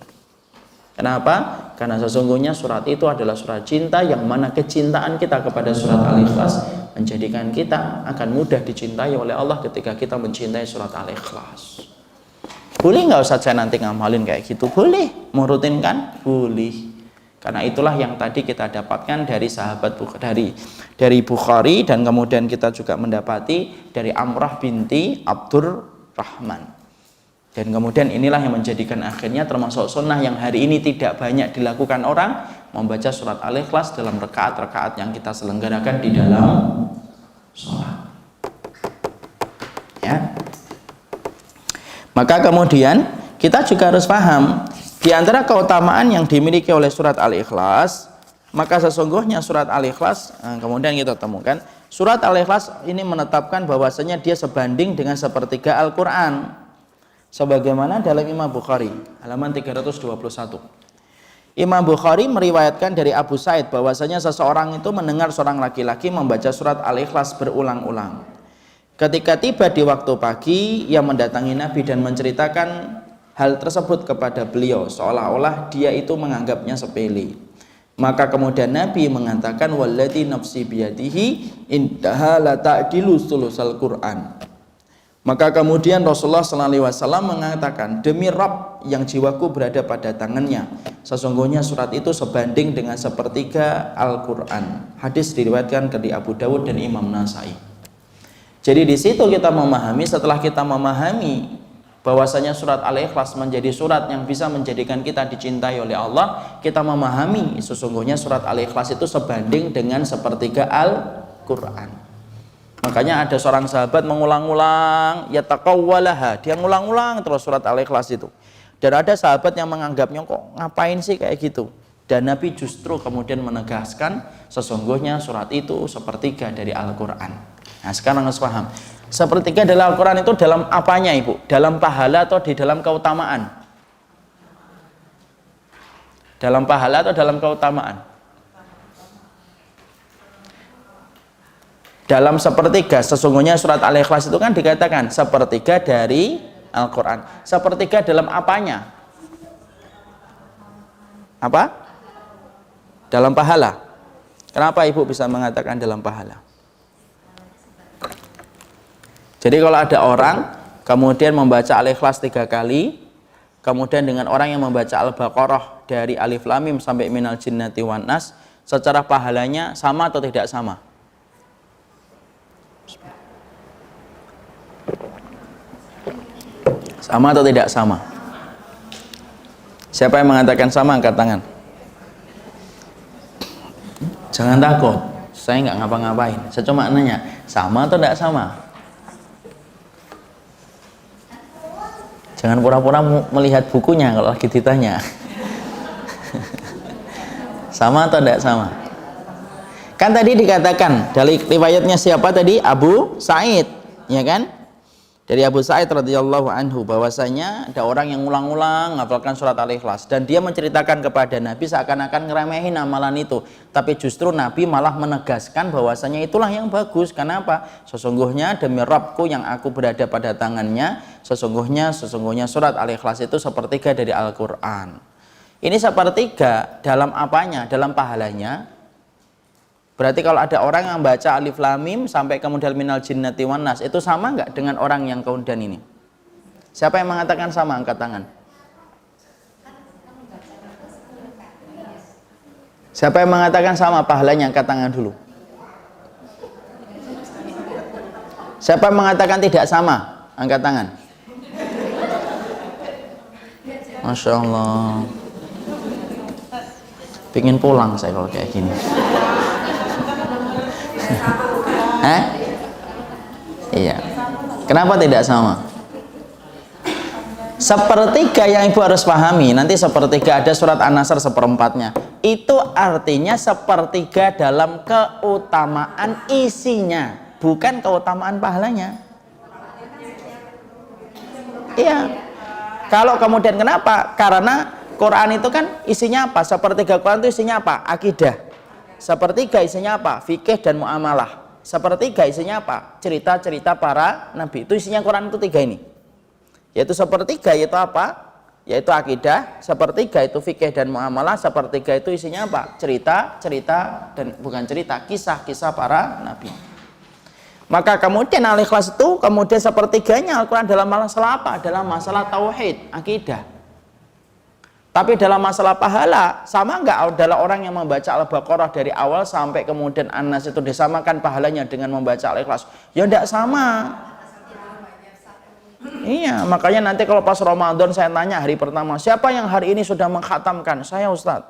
Kenapa? Karena sesungguhnya surat itu adalah surat cinta, yang mana kecintaan kita kepada surat Al-Ikhlas menjadikan kita akan mudah dicintai oleh Allah ketika kita mencintai surat Al-Ikhlas. Boleh nggak Ustaz saya nanti ngamalin kayak gitu? Boleh. Mau rutin kan? Boleh. Karena itulah yang tadi kita dapatkan dari sahabat dari Bukhari, dan kemudian kita juga mendapati dari Amrah binti Abdurrahman. Dan kemudian inilah yang menjadikan akhirnya termasuk sunnah yang hari ini tidak banyak dilakukan orang, membaca surat Al-Ikhlas dalam rakaat-rakaat yang kita selenggarakan di dalam sholat. Ya. Maka kemudian kita juga harus paham, di antara keutamaan yang dimiliki oleh surat Al-Ikhlas, maka sesungguhnya surat Al-Ikhlas, kemudian kita temukan, surat Al-Ikhlas ini menetapkan bahwasanya dia sebanding dengan sepertiga Al-Quran. Sebagaimana dalam Imam Bukhari halaman 321, Imam Bukhari meriwayatkan dari Abu Sa'id bahwasanya seseorang itu mendengar seorang laki-laki membaca surat Al-Ikhlas berulang-ulang. Ketika tiba di waktu pagi, ia mendatangi Nabi dan menceritakan hal tersebut kepada beliau, seolah-olah dia itu menganggapnya sepele. Maka kemudian Nabi mengatakan, walladzi nafsi biyadihi indaha la ta'dilu sulusal Qur'an. Maka kemudian Rasulullah SAW mengatakan, demi Rabb yang jiwaku berada pada tangannya, sesungguhnya surat itu sebanding dengan sepertiga Al-Quran. Hadis diriwayatkan dari Abu Dawud dan Imam Nasai. Jadi di situ kita memahami, setelah kita memahami bahwasanya surat Al-Ikhlas menjadi surat yang bisa menjadikan kita dicintai oleh Allah, kita memahami sesungguhnya surat Al-Ikhlas itu sebanding dengan sepertiga Al-Quran. Makanya ada seorang sahabat mengulang-ulang, yataqawwalaha, dia ngulang-ulang terus surat Al-Ikhlas itu. Dan ada sahabat yang menganggapnya, kok ngapain sih kayak gitu? Dan Nabi justru kemudian menegaskan, sesungguhnya surat itu sepertiga dari Al-Quran. Nah sekarang harus paham, sepertiga dari Al-Quran itu dalam apanya Ibu? Dalam pahala atau di dalam keutamaan? Dalam pahala atau dalam keutamaan? Dalam sepertiga, sesungguhnya surat Al-Ikhlas itu kan dikatakan sepertiga dari Al-Quran. Sepertiga dalam apanya? Apa? Dalam pahala. Kenapa Ibu bisa mengatakan dalam pahala? Jadi kalau ada orang kemudian membaca Al-Ikhlas 3 kali, kemudian dengan orang yang membaca Al-Baqarah dari Alif Lam Mim sampai Minal Jinnati wan Nas, secara pahalanya sama atau tidak sama? Sama atau tidak sama? Siapa yang mengatakan sama, angkat tangan. Jangan takut, saya nggak ngapa-ngapain, saya cuma nanya, sama atau tidak sama? Jangan pura-pura melihat bukunya kalau lagi ditanya. Sama atau tidak sama? Kan tadi dikatakan dari riwayatnya siapa tadi? Abu Sa'id, ya kan? Dari Abu Sa'id radhiyallahu anhu bahwasanya ada orang yang ulang-ulang menghafalkan surat Al-Ikhlas dan dia menceritakan kepada Nabi seakan-akan ngeremehin amalan itu, tapi justru Nabi malah menegaskan bahwasanya itulah yang bagus. Kenapa? Sesungguhnya demi Rabbku yang aku berada pada tangannya, sesungguhnya surat Al-Ikhlas itu sepertiga dari Al-Quran. Ini sepertiga dalam apanya? Dalam pahalanya. Berarti kalau ada orang yang baca Alif Lam Mim sampai kemudian Minal Jinnati wan Nas, itu sama nggak dengan orang yang kemudian ini? Siapa yang mengatakan sama, angkat tangan. Siapa yang mengatakan sama pahalanya, angkat tangan dulu. Siapa yang mengatakan tidak sama, angkat tangan. Masya Allah, pingin pulang saya kalau kayak gini. Iya. Kenapa tidak sama? Sepertiga yang ibu harus pahami, nanti sepertiga ada surat An-Nasr seperempatnya. Itu artinya sepertiga dalam keutamaan isinya, bukan keutamaan pahalanya. Iya. Kalau kemudian kenapa? Karena Quran itu kan isinya apa? Sepertiga Quran itu isinya apa? Akidah. Sepertiga isinya apa? Fikih dan muamalah. Sepertiga isinya apa? Cerita-cerita para nabi. Itu isinya Quran itu tiga ini. Yaitu sepertiga yaitu apa? Yaitu akidah. Sepertiga itu fikih dan muamalah. Sepertiga itu isinya apa? Cerita-cerita dan bukan cerita, kisah-kisah para nabi. Maka kemudian Al-Ikhlas itu kemudian sepertiganya Al-Quran dalam masalah apa? Dalam masalah tauhid, akidah. Tapi dalam masalah pahala, sama nggak adalah orang yang membaca Al-Baqarah dari awal sampai kemudian An-Nas itu disamakan pahalanya dengan membaca Al-Ikhlas? Ya enggak sama. Iya, makanya nanti kalau pas Ramadan saya tanya hari pertama, siapa yang hari ini sudah mengkhatamkan? Saya, Ustadz.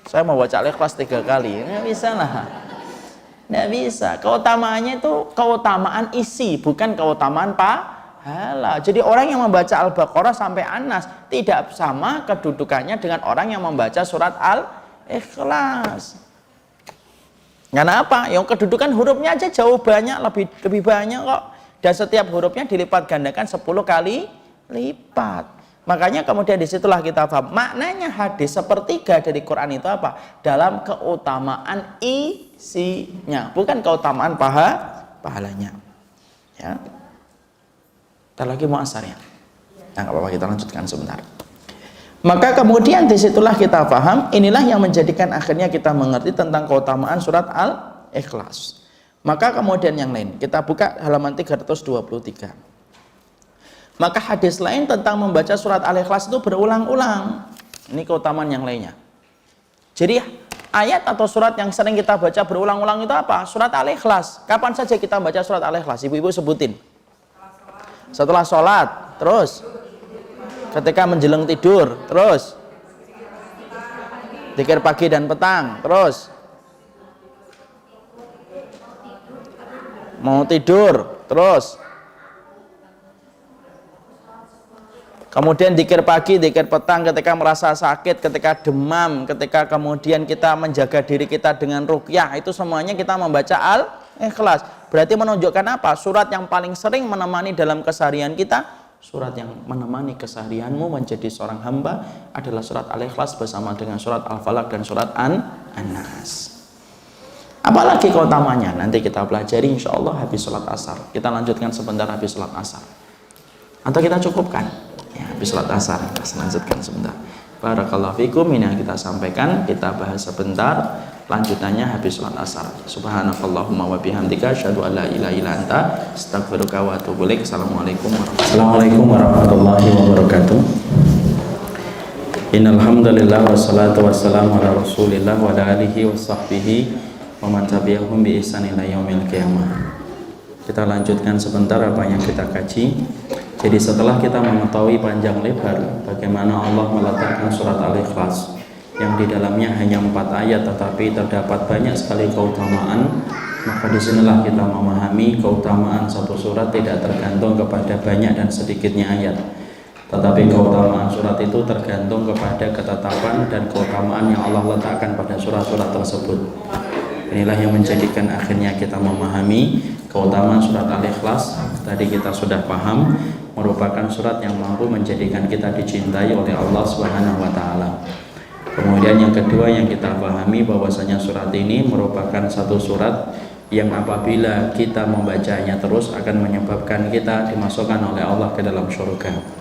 Saya mau baca Al-Ikhlas 3 kali. Nggak bisa lah. Nggak bisa. Keutamaannya itu keutamaan isi, bukan keutamaan pahala. Jadi orang yang membaca Al-Baqarah sampai An-Nas tidak sama kedudukannya dengan orang yang membaca surat Al-Ikhlas. Karena apa? Yang kedudukan hurufnya aja jauh banyak, lebih banyak kok. Dan setiap hurufnya dilipat gandakan 10 kali lipat. Makanya kemudian disitulah kita paham maknanya hadis sepertiga dari Quran itu apa? Dalam keutamaan isinya, bukan keutamaan pahalanya. Ya. Ntar lagi mau asar ya. Nah, nggak apa-apa, kita lanjutkan sebentar. Maka kemudian disitulah kita paham, inilah yang menjadikan akhirnya kita mengerti tentang keutamaan surat Al-Ikhlas. Maka kemudian yang lain, kita buka halaman 323. Maka hadis lain tentang membaca surat Al-Ikhlas itu berulang-ulang. Ini keutamaan yang lainnya. Jadi ayat atau surat yang sering kita baca berulang-ulang itu apa? Surat Al-Ikhlas. Kapan saja kita baca surat Al-Ikhlas? Ibu-ibu sebutin. Setelah sholat, terus ketika menjelang tidur, terus zikir pagi dan petang, terus mau tidur, terus kemudian zikir pagi, zikir petang ketika merasa sakit, ketika demam, ketika kemudian kita menjaga diri kita dengan ruqyah, itu semuanya kita membaca Al-Ikhlas. Berarti menunjukkan apa? Surat yang paling sering menemani dalam keseharian kita, surat yang menemani keseharianmu menjadi seorang hamba adalah surat Al-Ikhlas bersama dengan surat Al-Falaq dan surat An-Nas. Apalagi keutamanya nanti kita pelajari insya Allah habis sholat asar. Kita lanjutkan sebentar habis sholat asar. Atau kita cukupkan ya, habis sholat asar kita lanjutkan sebentar. Barakallahu fikum, ini yang kita sampaikan, kita bahas sebentar. Lanjutannya habis sholat asar. Subhanakallahumma wa bihamdika asyhadu an la ilaha illa anta astaghfiruka wa atubu ilaik. Assalamualaikum warahmatullahi wabarakatuh. Innal hamdalillah wassalatu wassalamu ala Rasulillah wa ala alihi wa sahbihi wa man tabi'ahum bi ihsan ila yaumil qiyamah. Kita lanjutkan sebentar apa yang kita kaji. Jadi setelah kita mengetahui panjang lebar bagaimana Allah meletakkan surat Al-Ikhlas yang di dalamnya hanya 4 ayat tetapi terdapat banyak sekali keutamaan, maka disinilah kita memahami keutamaan satu surat tidak tergantung kepada banyak dan sedikitnya ayat, tetapi keutamaan surat itu tergantung kepada ketetapan dan keutamaan yang Allah letakkan pada surat-surat tersebut. Inilah yang menjadikan akhirnya kita memahami keutamaan surat Al-Ikhlas. Tadi kita sudah paham, merupakan surat yang mampu menjadikan kita dicintai oleh Allah Subhanahu wa taala. Kemudian yang kedua yang kita pahami bahwasanya surat ini merupakan satu surat yang apabila kita membacanya terus akan menyebabkan kita dimasukkan oleh Allah ke dalam surga.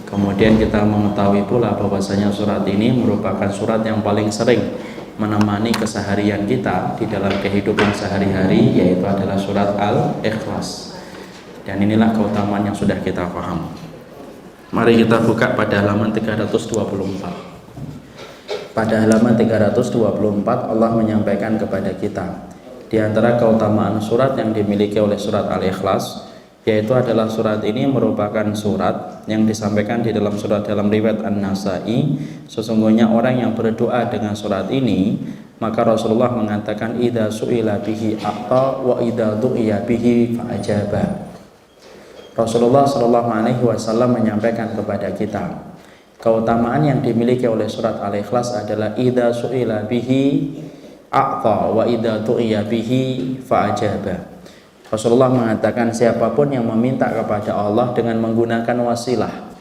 Kemudian kita mengetahui pula bahwasanya surat ini merupakan surat yang paling sering menemani keseharian kita di dalam kehidupan sehari-hari, yaitu adalah surat Al-Ikhlas. Dan inilah keutamaan yang sudah kita paham. Mari kita buka pada halaman 324. Pada halaman 324 Allah menyampaikan kepada kita di antara keutamaan surat yang dimiliki oleh surat Al-Ikhlas, yaitu adalah surat ini merupakan surat yang disampaikan di dalam surat dalam riwayat An-Nasa'i. Sesungguhnya orang yang berdoa dengan surat ini, maka Rasulullah mengatakan idza su'ila bihi a'ta wa idza du'iya bihi fa'ajaba. Rasulullah sallallahu alaihi wasallam menyampaikan kepada kita keutamaan yang dimiliki oleh surat Al-Ikhlas adalah idza su'ila bihi a'ta wa idza du'iya bihi fa'ajaba. Rasulullah mengatakan siapapun yang meminta kepada Allah dengan menggunakan wasilah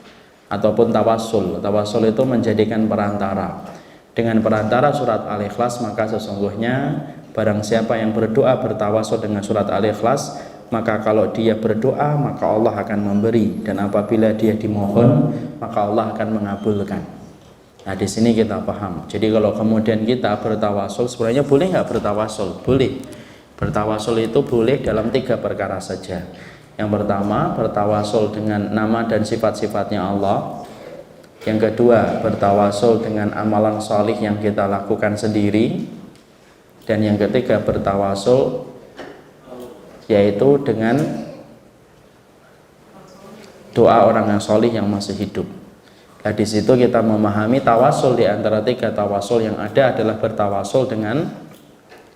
ataupun tawassul. Tawassul itu menjadikan perantara. Dengan perantara surat Al-Ikhlas, maka sesungguhnya barang siapa yang berdoa bertawassul dengan surat Al-Ikhlas, maka kalau dia berdoa maka Allah akan memberi, dan apabila dia dimohon maka Allah akan mengabulkan. Nah, di sini kita paham. Jadi kalau kemudian kita bertawassul, sebenarnya boleh nggak bertawassul? Boleh. Bertawassul itu boleh dalam 3 perkara saja. Yang pertama, bertawassul dengan nama dan sifat-sifatnya Allah. Yang kedua, bertawassul dengan amalan salih yang kita lakukan sendiri. Dan yang ketiga, bertawassul yaitu dengan doa orang yang salih yang masih hidup. Nah, di situ kita memahami tawassul. Di antara 3 tawassul yang ada adalah bertawassul dengan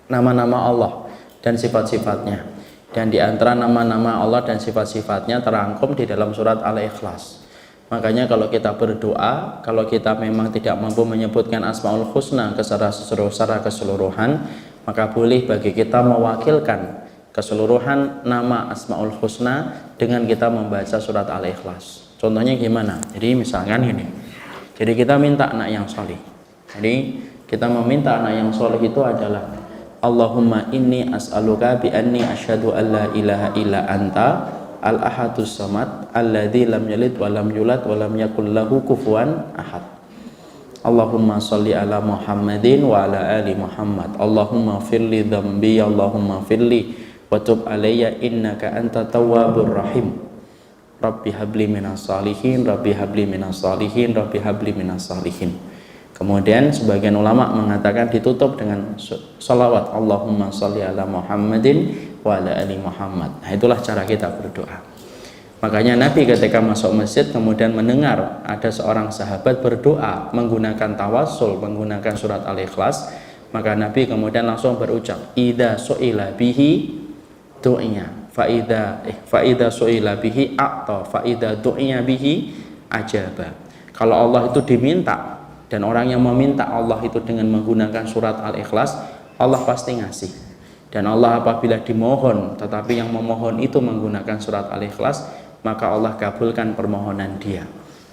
nama-nama Allah dan sifat-sifatnya. Dan di antara nama-nama Allah dan sifat-sifatnya terangkum di dalam surat Al-Ikhlas. Makanya kalau kita berdoa, kalau kita memang tidak mampu menyebutkan Asmaul Husna secara keseluruhan, maka boleh bagi kita mewakilkan keseluruhan nama Asmaul Husna dengan kita membaca surat Al-Ikhlas. Contohnya gimana? Jadi misalkan ini. Jadi kita minta anak yang soleh. Jadi kita meminta anak yang soleh itu adalah Allahumma inni as'aluka bi anni asyhadu an la ilaha illa anta al-ahadus samad alladzi lam yalid wa lam yulad wa lam yakul lahu kufuwan ahad. Allahumma shalli ala Muhammadin wa ala ali Muhammad. Allahumma firli dhanbi, Allahumma firli wa tub alayya innaka anta tawwabur rahim. Rabbi habli minas salihin, Rabbi habli minas salihin, Rabbi habli minas salihin. Kemudian sebagian ulama mengatakan ditutup dengan salawat Allahumma sholli ala Muhammadin wa ala ali Muhammad. Nah, itulah cara kita berdoa. Makanya Nabi ketika masuk masjid kemudian mendengar ada seorang sahabat berdoa menggunakan tawassul, menggunakan surat Al-Ikhlas, maka Nabi kemudian langsung berucap idza su'ila bihi du'iya fa idza su'ila bihi a'ta fa idza du'iya bihi ajaba. Kalau Allah itu diminta dan orang yang meminta Allah itu dengan menggunakan surat Al-Ikhlas, Allah pasti ngasih. Dan Allah apabila dimohon, tetapi yang memohon itu menggunakan surat Al-Ikhlas, maka Allah kabulkan permohonan dia.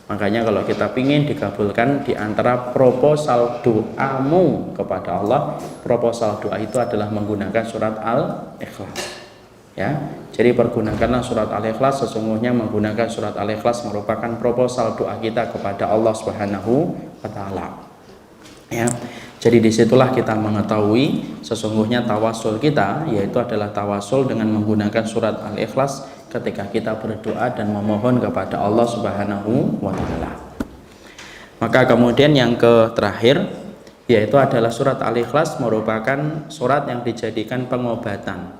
Makanya kalau kita ingin dikabulkan, di antara proposal doamu kepada Allah, proposal doa itu adalah menggunakan surat Al-Ikhlas. Ya, jadi pergunakanlah surat Al-Ikhlas. Sesungguhnya menggunakan surat Al-Ikhlas merupakan proposal doa kita kepada Allah Subhanahu wa taala. Ya. Jadi disitulah kita mengetahui sesungguhnya tawassul kita yaitu adalah tawassul dengan menggunakan surat Al-Ikhlas ketika kita berdoa dan memohon kepada Allah Subhanahu wa taala. Maka kemudian yang terakhir yaitu adalah surat Al-Ikhlas, merupakan surat yang dijadikan pengobatan.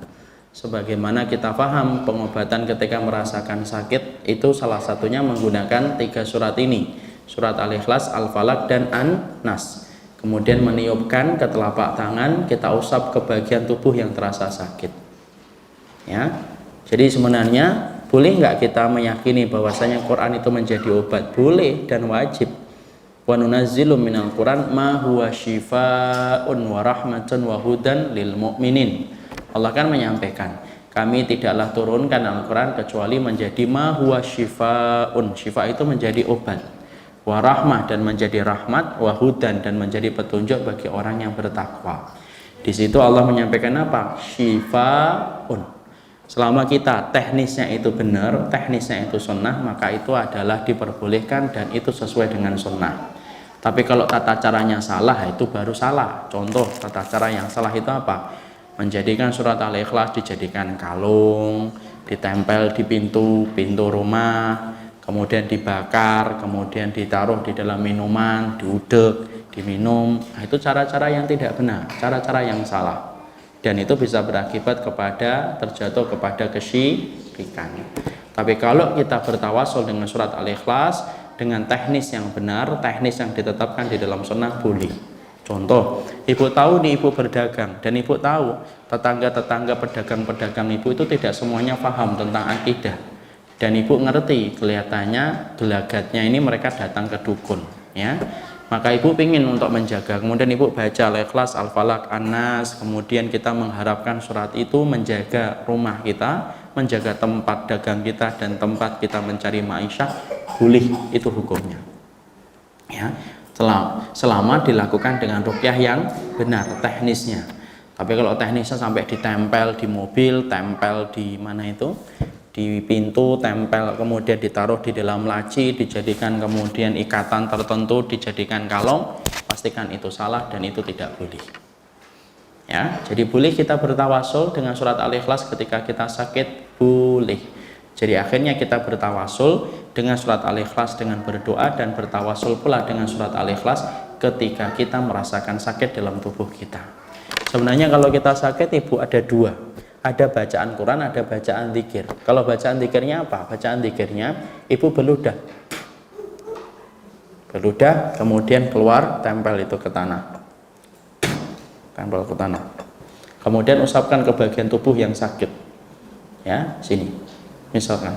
Sebagaimana kita paham pengobatan ketika merasakan sakit itu salah satunya menggunakan 3 surat ini, surat Al-Ikhlas, Al-Falaq, dan An-Nas. Kemudian meniupkan ke telapak tangan, kita usap ke bagian tubuh yang terasa sakit. Ya, jadi sebenarnya boleh nggak kita meyakini bahwasanya Quran itu menjadi obat? Boleh dan wajib. Wa nunazzilu minal Quran ma huwa syifaa'un wa rahmatun wa hudan lil mu'minin. Allah kan menyampaikan, kami tidaklah turunkan Al-Quran kecuali menjadi ma huwa syifaa'un. Syifa itu menjadi obat. Wa rahmah, dan menjadi rahmat, wa hudan, dan menjadi petunjuk bagi orang yang bertakwa. Di situ Allah menyampaikan apa? Syifaa'un. Selama kita teknisnya itu benar, teknisnya itu sunnah, maka itu adalah diperbolehkan dan itu sesuai dengan sunnah. Tapi kalau tata caranya salah, itu baru salah. Contoh tata cara yang salah itu apa? Menjadikan surat Al-Ikhlas dijadikan kalung, ditempel di pintu rumah, kemudian dibakar, kemudian ditaruh di dalam minuman, diudek, diminum. Nah, itu cara-cara yang tidak benar, cara-cara yang salah. Dan itu bisa berakibat kepada terjatuh kepada kesyirikan. Tapi kalau kita bertawasul dengan surat Al-Ikhlas dengan teknis yang benar, teknis yang ditetapkan di dalam sunnah, boleh. Contoh, ibu tahu nih, ibu berdagang, dan ibu tahu tetangga-tetangga pedagang-pedagang ibu itu tidak semuanya paham tentang akidah, dan ibu ngerti kelihatannya gelagatnya ini mereka datang ke dukun, ya. Maka ibu ingin untuk menjaga, kemudian ibu baca Al-Ikhlas, Al-Falaq, An-Nas, kemudian kita mengharapkan surat itu menjaga rumah kita, menjaga tempat dagang kita, dan tempat kita mencari ma'isyah, boleh, itu hukumnya. Ya, selama dilakukan dengan ruqyah yang benar, teknisnya. Tapi kalau teknisnya sampai ditempel di mobil, tempel di mana itu, di pintu, tempel, kemudian ditaruh di dalam laci, dijadikan kemudian ikatan tertentu, dijadikan kalung, pastikan itu salah dan itu tidak boleh. Ya, jadi boleh kita bertawasul dengan surat Al-Ikhlas ketika kita sakit, boleh. Jadi akhirnya kita bertawasul dengan surat Al-Ikhlas dengan berdoa, dan bertawasul pula dengan surat Al-Ikhlas ketika kita merasakan sakit dalam tubuh kita. Sebenarnya kalau kita sakit, ibu, ada dua. Ada bacaan Quran, ada bacaan zikir. Kalau bacaan zikirnya apa? Bacaan zikirnya ibu beludah, kemudian keluar, tempel itu ke tanah, tempel ke tanah. Kemudian usapkan ke bagian tubuh yang sakit. Ya, sini. Misalkan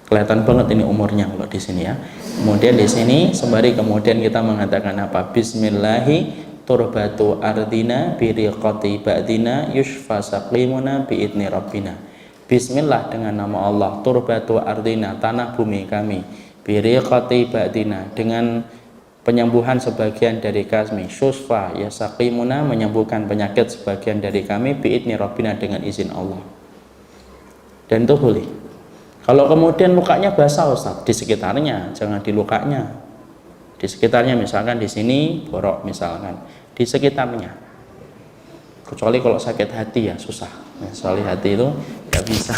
kelihatan banget ini umurnya kalau di sini, ya. Kemudian di sini sembari kemudian kita mengatakan apa? Bismillahi turbatu ardina biriqati ba'dina yushfa saqimuna biidni rabbina. Bismillah, dengan nama Allah. Turbatu ardina, tanah bumi kami. Biriqati ba'dina, dengan penyembuhan sebagian dari kami. Yushfa, ya saqimuna, menyembuhkan penyakit sebagian dari kami. Biidni rabbina, dengan izin Allah. Dan itu boleh. Kalau kemudian lukanya basah, Ustaz, di sekitarnya, jangan di lukanya. Di sekitarnya, misalkan di sini borok, misalkan di sekitarnya. Kecuali kalau sakit hati, ya susah. Soalnya hati itu nggak bisa.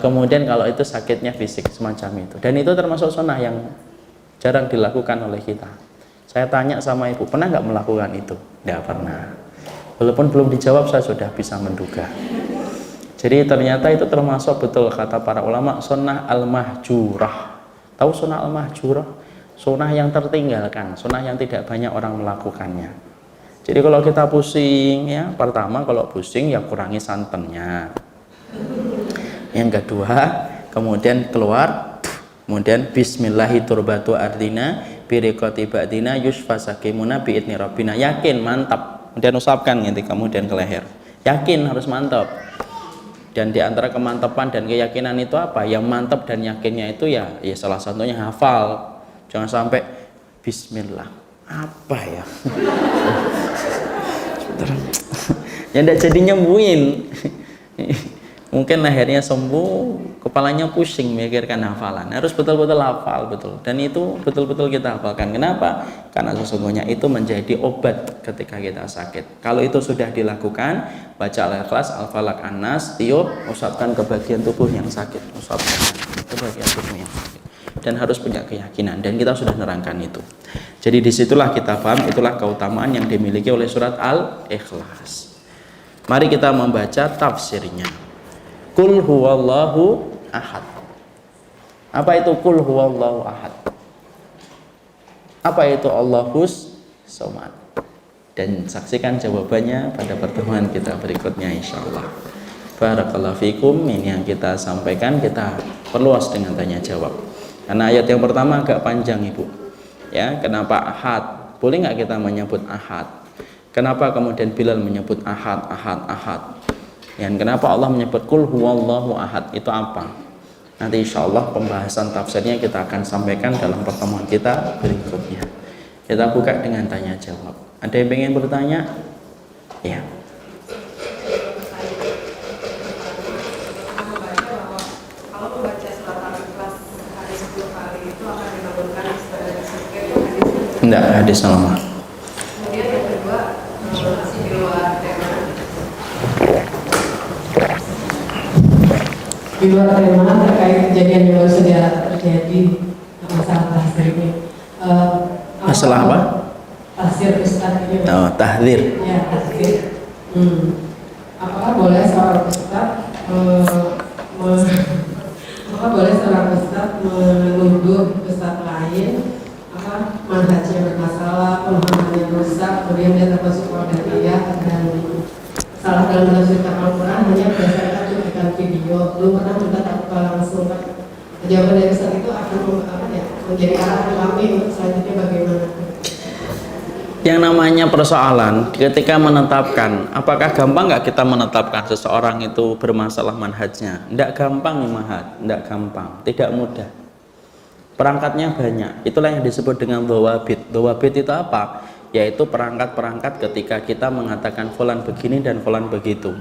Kemudian kalau itu sakitnya fisik semacam itu, dan itu termasuk sunnah yang jarang dilakukan oleh kita. Saya tanya sama ibu, pernah nggak melakukan itu? Nggak pernah. Walaupun belum dijawab, saya sudah bisa menduga. Jadi ternyata itu termasuk, betul kata para ulama, sunnah al-mahjurah. Tahu sunnah al-mahjurah? Sunnah yang tertinggalkan, sunnah yang tidak banyak orang melakukannya. Jadi kalau kita pusing, ya, pertama kalau pusing ya kurangi santannya. Yang kedua, kemudian keluar, kemudian Bismillahi turbatu ardina biriqati ba'dina yushfa sakimuna biidni rabbina. Yakin, mantap. Kemudian usapkan nanti kemudian ke leher. Yakin, harus mantap. Dan di antara kemantapan dan keyakinan itu apa? Yang mantap dan yakinnya itu ya salah satunya hafal. Jangan sampai Bismillah. Apa ya? Ya tidak jadi nyembuhin. Mungkin lehernya sembuh, kepalanya pusing memikirkan hafalan. Harus betul-betul hafal, betul. Dan itu betul-betul kita hafalkan. Kenapa? Karena sesungguhnya itu menjadi obat ketika kita sakit. Kalau itu sudah dilakukan, baca Al-Ikhlas, Al-Falaq, An-Nas, tiup, usapkan ke bagian tubuh yang sakit. Usapkan ke bagian tubuh yang sakit. dan harus punya keyakinan, dan kita sudah nerangkan itu. Jadi disitulah kita paham, itulah keutamaan yang dimiliki oleh surat Al-Ikhlas. Mari kita membaca tafsirnya. Qul huwallahu ahad. Apa itu qul huwallahu ahad? Apa itu Allahus somad? Dan saksikan jawabannya pada pertemuan kita berikutnya insyaallah. Barakallahu fikum. Ini yang kita sampaikan, kita perluas dengan tanya jawab. Karena ayat yang pertama agak panjang Ibu. Ya, kenapa ahad? Boleh nggak kita menyebut ahad? Kenapa kemudian Bilal menyebut ahad, ahad, ahad? Dan kenapa Allah menyebut qul huwallahu ahad? Itu apa? Nanti insyaallah pembahasan tafsirnya kita akan sampaikan dalam pertemuan kita berikutnya. Kita buka dengan tanya jawab. Ada yang pengen bertanya? Ya. Enggak, hadis sama. Kemudian yang kedua, masih di luar tema. Di luar tema terkait kejadian yang baru saja terjadi masalah tahzir ini. Masalah apa? Tahzir Ustaz ini. Oh, tahzir. Ya, tahzir. Apakah boleh seorang Ustaz apakah boleh seorang Ustaz menuduh Ustaz lain manhajnya bermasalah, pemahamannya rusak, kemudian dia termasuk qadariyah dan salah dalam menafsirkan Al-Quran hanya berdasarkan cuplikan video. Belum pernah minta langsung. Jawaban dari Ustaz itu akan menjadi arahan kami untuk selanjutnya bagaimana? Yang namanya persoalan ketika menetapkan, apakah gampang nggak kita menetapkan seseorang itu bermasalah manhajnya? Tidak gampang Mahat, tidak gampang, tidak mudah. Perangkatnya banyak, itulah yang disebut dengan dhawabit. Dhawabit itu apa? Yaitu perangkat-perangkat ketika kita mengatakan fulan begini dan fulan begitu.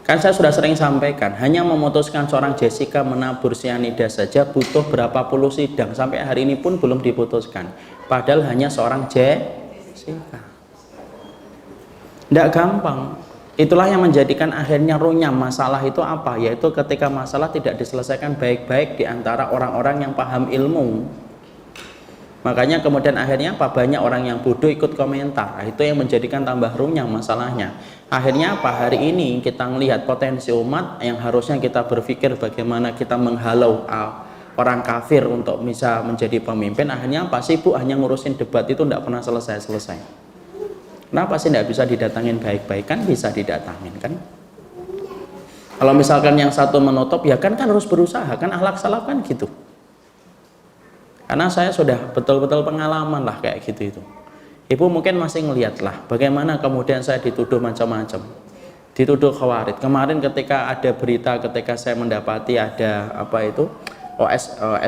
Kan saya sudah sering sampaikan, hanya memutuskan seorang Jessica menabur cyanida saja butuh berapa puluh sidang, sampai hari ini pun belum diputuskan. Padahal hanya seorang Jessica. Tidak gampang. Itulah yang menjadikan akhirnya runyam masalah itu apa? Yaitu ketika masalah tidak diselesaikan baik-baik di antara orang-orang yang paham ilmu. Makanya kemudian akhirnya apa? Banyak orang yang bodoh ikut komentar. Itu yang menjadikan tambah runyam masalahnya. Akhirnya apa? Hari ini kita melihat potensi umat yang harusnya kita berpikir bagaimana kita menghalau orang kafir untuk bisa menjadi pemimpin. Akhirnya apa? Sibuk hanya ngurusin debat itu tidak pernah selesai-selesai. Kenapa sih tidak bisa didatangin baik-baik? Kan bisa didatangin kan? Kalau misalkan yang satu menutup, ya kan harus berusaha, kan akhlak salaf kan gitu. Karena saya sudah betul-betul pengalaman lah kayak gitu itu. Ibu mungkin masih ngeliat lah bagaimana kemudian saya dituduh macam-macam, dituduh khawarij. Kemarin ketika ada berita, ketika saya mendapati ada apa itu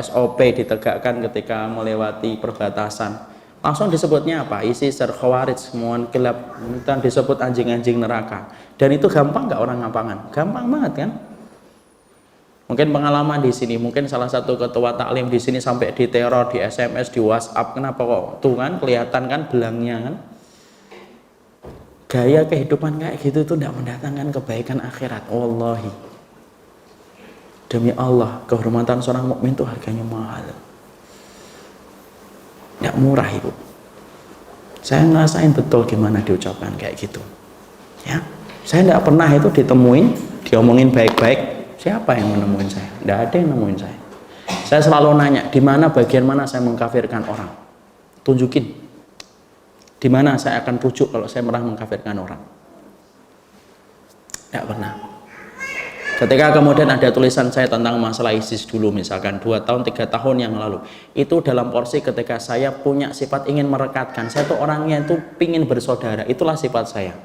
SOP ditegakkan ketika melewati perbatasan. Langsung disebutnya apa? Isi khawarij, semua gelap, dan disebut anjing-anjing neraka. Dan itu gampang nggak orang lapangan? Gampang banget kan? Mungkin pengalaman di sini, mungkin salah satu ketua taklim di sini sampai diteror di SMS, di WhatsApp. Kenapa kok? Tuh kan kelihatan kan belangnya kan? Gaya kehidupan kayak gitu tuh tidak mendatangkan kebaikan akhirat. Wallahi. Demi Allah, kehormatan seorang mukmin itu harganya mahal. Tidak murah Ibu. Saya ngerasain betul gimana diucapkan kayak gitu. Ya, saya tidak pernah itu ditemuin, diomongin baik-baik. Siapa yang menemuin saya? Tidak ada yang nemuin saya. Saya selalu nanya, di mana bagian mana saya mengkafirkan orang? Tunjukin. Di mana saya akan rujuk kalau saya pernah mengkafirkan orang? Tidak pernah. Ketika kemudian ada tulisan saya tentang masalah ISIS dulu, misalkan 2 tahun, 3 tahun yang lalu, itu dalam porsi ketika saya punya sifat ingin merekatkan, saya tuh orangnya itu pingin bersaudara, itulah sifat saya.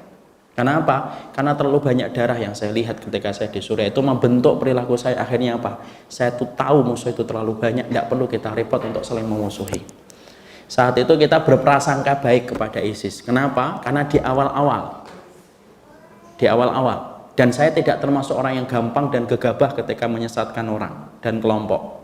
Karena apa? Karena terlalu banyak darah yang saya lihat ketika saya di Suriah, itu membentuk perilaku saya. Akhirnya apa? Saya tuh tahu musuh itu terlalu banyak, tidak perlu kita repot untuk saling memusuhi. Saat itu kita berprasangka baik kepada ISIS. Kenapa? Karena di awal-awal, dan saya tidak termasuk orang yang gampang dan gegabah ketika menyesatkan orang dan kelompok.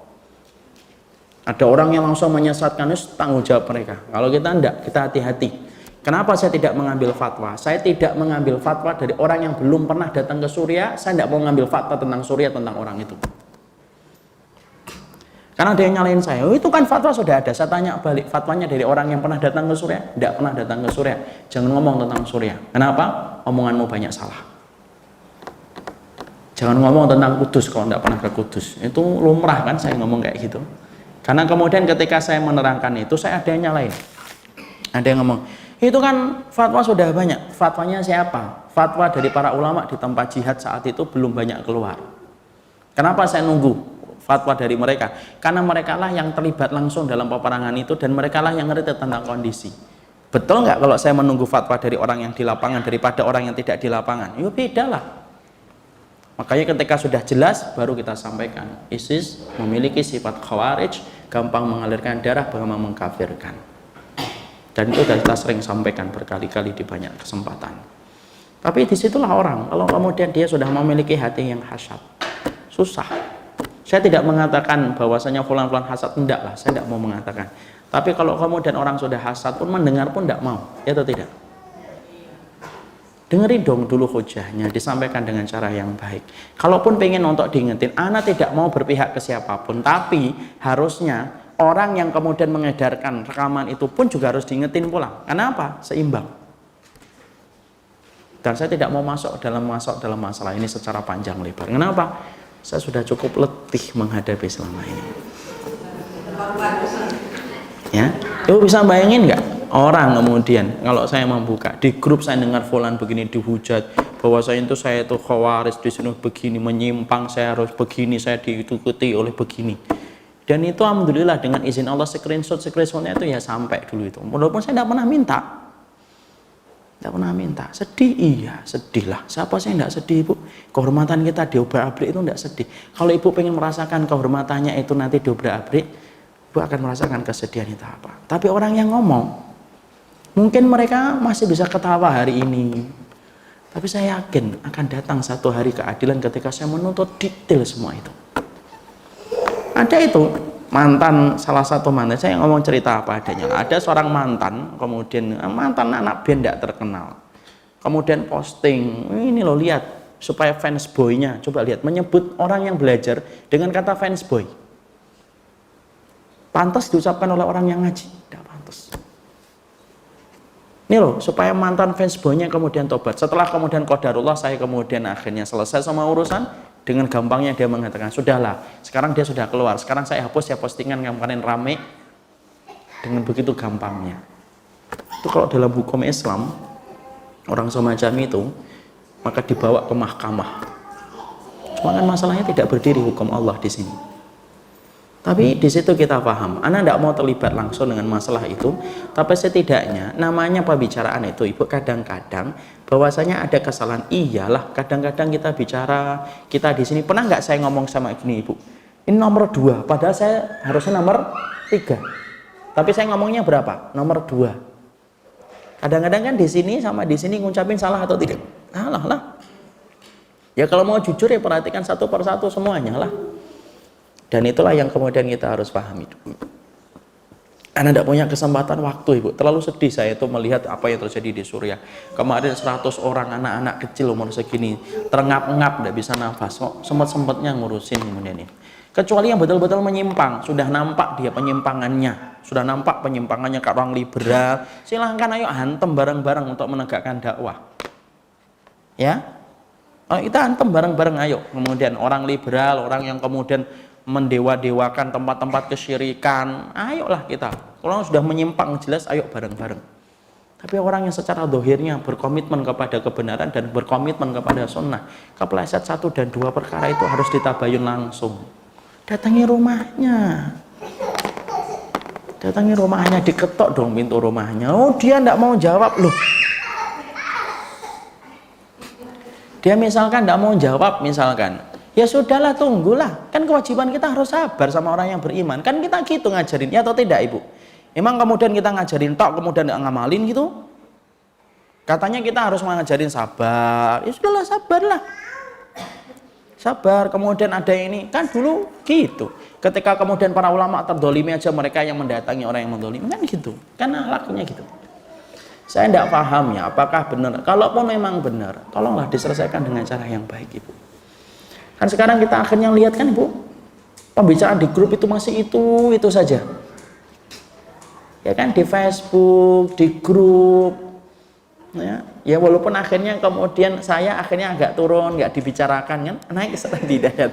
Ada orang yang langsung menyesatkan, itu tanggung jawab mereka. Kalau kita enggak, kita hati-hati. Kenapa saya tidak mengambil fatwa? Saya tidak mengambil fatwa dari orang yang belum pernah datang ke Suriah. Saya tidak mau mengambil fatwa tentang Suriah, tentang orang itu. Karena ada yang nyalain saya, oh, itu kan fatwa sudah ada. Saya tanya balik, fatwanya dari orang yang pernah datang ke Surya? Tidak pernah datang ke Surya. Jangan ngomong tentang Surya. Kenapa? Omonganmu banyak salah. Jangan ngomong tentang Kudus kalau tidak pernah ke Kudus. Itu lumrah kan saya ngomong kayak gitu. Karena kemudian ketika saya menerangkan itu, saya ada yang nyalain. Ada yang ngomong, itu kan fatwa sudah banyak. Fatwanya siapa? Fatwa dari para ulama di tempat jihad saat itu belum banyak keluar. Kenapa saya nunggu fatwa dari mereka? Karena mereka lah yang terlibat langsung dalam peperangan itu, dan mereka lah yang ngerti tentang kondisi. Betul nggak kalau saya menunggu fatwa dari orang yang di lapangan daripada orang yang tidak di lapangan? Ya beda lah. Makanya ketika sudah jelas baru kita sampaikan, ISIS memiliki sifat khawarij, gampang mengalirkan darah, gampang mengkafirkan. Dan itu sudah kita sering sampaikan berkali-kali di banyak kesempatan. Tapi disitulah orang, kalau kemudian dia sudah memiliki hati yang hasad, susah. Saya tidak mengatakan bahwasanya fulan-fulan hasad, enggak lah, saya tidak mau mengatakan. Tapi kalau kemudian orang sudah hasad pun mendengar pun enggak mau, ya atau tidak? Dengerin dong dulu hujahnya, disampaikan dengan cara yang baik. Kalaupun pengen untuk diingetin, ana tidak mau berpihak ke siapapun, tapi harusnya orang yang kemudian mengedarkan rekaman itu pun juga harus diingetin pulang. Kenapa? Seimbang. Dan saya tidak mau masuk dalam masalah ini secara panjang lebar. Kenapa? Saya sudah cukup letih menghadapi selama ini. Ya, itu bisa bayangin nggak? Orang kemudian kalau saya membuka di grup, saya dengar fulan begini dihujat bahwa saya itu khawaris, di sini begini menyimpang, saya harus begini, saya diikuti oleh begini. Dan itu alhamdulillah dengan izin Allah screenshotnya itu ya sampai dulu itu. Walaupun saya tidak pernah minta. Sedih, iya sedih lah. Siapa sih tidak sedih, Ibu? Kehormatan kita diobrak-abrik itu tidak sedih. Kalau Ibu pengen merasakan kehormatannya itu nanti diobrak-abrik, Ibu akan merasakan kesedihan itu apa. Tapi orang yang ngomong, mungkin mereka masih bisa ketawa hari ini, tapi saya yakin akan datang satu hari keadilan ketika saya menuntut detail semua itu. Ada itu salah satu mantan, saya ngomong cerita apa adanya. Ada seorang mantan, kemudian mantan anak band tidak terkenal, kemudian posting, ini loh lihat, supaya fans boy-nya, coba lihat, menyebut orang yang belajar dengan kata fans boy. Pantas diucapkan oleh orang yang ngaji? Tidak pantas. Ini loh, supaya mantan fans boy-nya kemudian tobat. Setelah kemudian qadarullah, saya kemudian akhirnya selesai sama urusan, dengan gampangnya dia mengatakan, sudahlah, sekarang dia sudah keluar, sekarang saya hapus ya postingan yang kemarin rame. Dengan begitu gampangnya. Itu kalau dalam hukum Islam, orang semacam itu, maka dibawa ke mahkamah. Cuma kan masalahnya tidak berdiri hukum Allah di sini. Tapi di situ kita paham, Anda tidak mau terlibat langsung dengan masalah itu, tapi setidaknya namanya pembicaraan itu, Ibu, kadang-kadang bahwasanya ada kesalahan. Iyalah, kadang-kadang kita bicara, kita di sini pernah nggak saya ngomong sama gini, Ibu, ini nomor 2, padahal saya harusnya nomor 3, tapi saya ngomongnya berapa? Nomor 2. Kadang-kadang kan di sini sama di sini ngucapin salah atau tidak? Salah lah. Ya kalau mau jujur ya perhatikan satu persatu semuanya lah. Dan itulah yang kemudian kita harus pahami. Anda tidak punya kesempatan waktu, Ibu. Terlalu sedih saya itu melihat apa yang terjadi di Suriah. Kemarin 100 orang anak-anak kecil umur segini terengap-engap, tidak bisa nafas. Kok sempat-sempatnya ngurusin kemudian ini. Kecuali yang betul-betul menyimpang, sudah nampak dia penyimpangannya, sudah nampak penyimpangannya ke orang liberal. Silahkan ayo hantem bareng-bareng untuk menegakkan dakwah. Ya, kita hantem bareng-bareng ayo. Kemudian orang liberal, orang yang kemudian mendewa-dewakan tempat-tempat kesyirikan, ayolah kita. Kalau sudah menyimpang jelas, ayo bareng-bareng. Tapi orang yang secara dohirnya berkomitmen kepada kebenaran dan berkomitmen kepada sunnah, kepleset 1 dan 2 perkara itu harus ditabayun langsung. Datangi rumahnya, diketok dong pintu rumahnya. Oh, dia tidak mau jawab loh. Dia misalkan tidak mau jawab, misalkan, ya sudahlah, tunggulah. Kan kewajiban kita harus sabar sama orang yang beriman. Kan kita gitu ngajarin, ya atau tidak, Ibu? Emang kemudian kita ngajarin tok, kemudian nggak ngamalin gitu? Katanya kita harus mengajarin sabar. Ya sudahlah, sabarlah. Sabar, kemudian ada ini. Kan dulu gitu. Ketika kemudian para ulama terdolimi aja, mereka yang mendatangi orang yang mendolimi. Kan gitu. Kan akhlaknya gitu. Saya tidak paham ya, apakah benar. Kalaupun memang benar, tolonglah diselesaikan dengan cara yang baik, Ibu. Kan sekarang kita akhirnya lihat kan, Ibu, Pembicaraan di grup itu masih itu saja. Ya kan, di Facebook, di grup. Ya walaupun akhirnya kemudian saya akhirnya agak turun, nggak dibicarakan kan, naik setelah hidayat.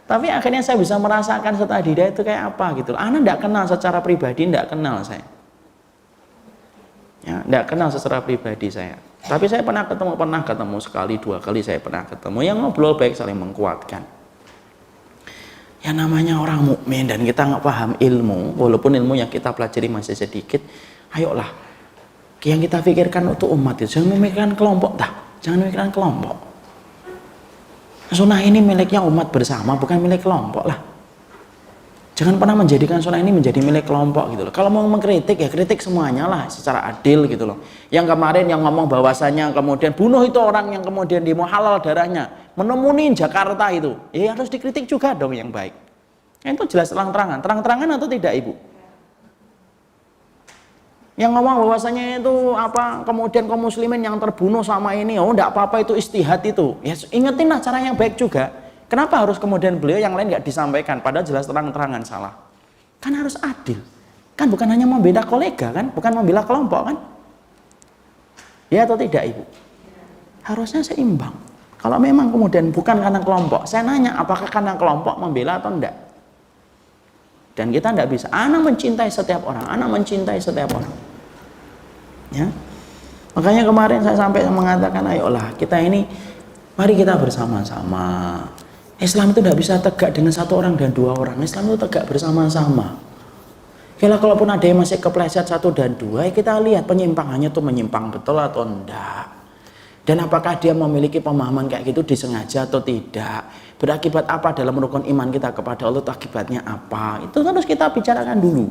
Tapi akhirnya saya bisa merasakan setelah hidayat itu kayak apa gitu. Ana nggak kenal secara pribadi, nggak kenal saya. Ya, nggak kenal secara pribadi saya. Tapi saya pernah ketemu sekali, 2 kali saya pernah ketemu. Yang ngobrol baik, saling menguatkan. Ya namanya orang mukmin dan kita nggak paham ilmu, walaupun ilmu yang kita pelajari masih sedikit, ayolah yang kita pikirkan untuk umat itu, jangan memikirkan kelompok jangan memikirkan kelompok. Sunnah ini miliknya umat bersama, bukan milik kelompok lah. Jangan pernah menjadikan sunnah ini menjadi milik kelompok gitu loh. Kalau mau mengkritik ya kritik semuanya lah secara adil gitu loh. Yang kemarin yang ngomong bahwasanya kemudian bunuh itu orang yang kemudian demo halal darahnya, menemuni Jakarta itu, ya harus dikritik juga dong yang baik. Itu jelas terang-terangan atau tidak ibu? Yang ngomong bahwasanya itu apa kemudian kaum muslimin yang terbunuh sama ini, oh enggak apa-apa itu istihad itu. Ya ingetinlah cara yang baik juga. Kenapa harus kemudian beliau yang lain nggak disampaikan? Padahal jelas terang-terangan salah. Kan harus adil. Kan bukan hanya membela kolega kan, bukan membela kelompok kan? Ya atau tidak ibu? Harusnya seimbang. Kalau memang kemudian bukan karena kelompok, saya nanya apakah karena kelompok membela atau enggak? Dan kita enggak bisa. Ana mencintai setiap orang, Ya. Makanya kemarin saya sampai mengatakan, ayolah kita ini, mari kita bersama-sama. Islam itu tidak bisa tegak dengan 1 orang dan 2 orang. Islam itu tegak bersama-sama. Kalau kalaupun ada yang masih kepleset 1 dan 2, ya kita lihat penyimpangannya itu menyimpang betul atau enggak. Dan apakah dia memiliki pemahaman kayak gitu disengaja atau tidak. Berakibat apa dalam rukun iman kita kepada Allah, itu akibatnya apa. Itu harus kita bicarakan dulu.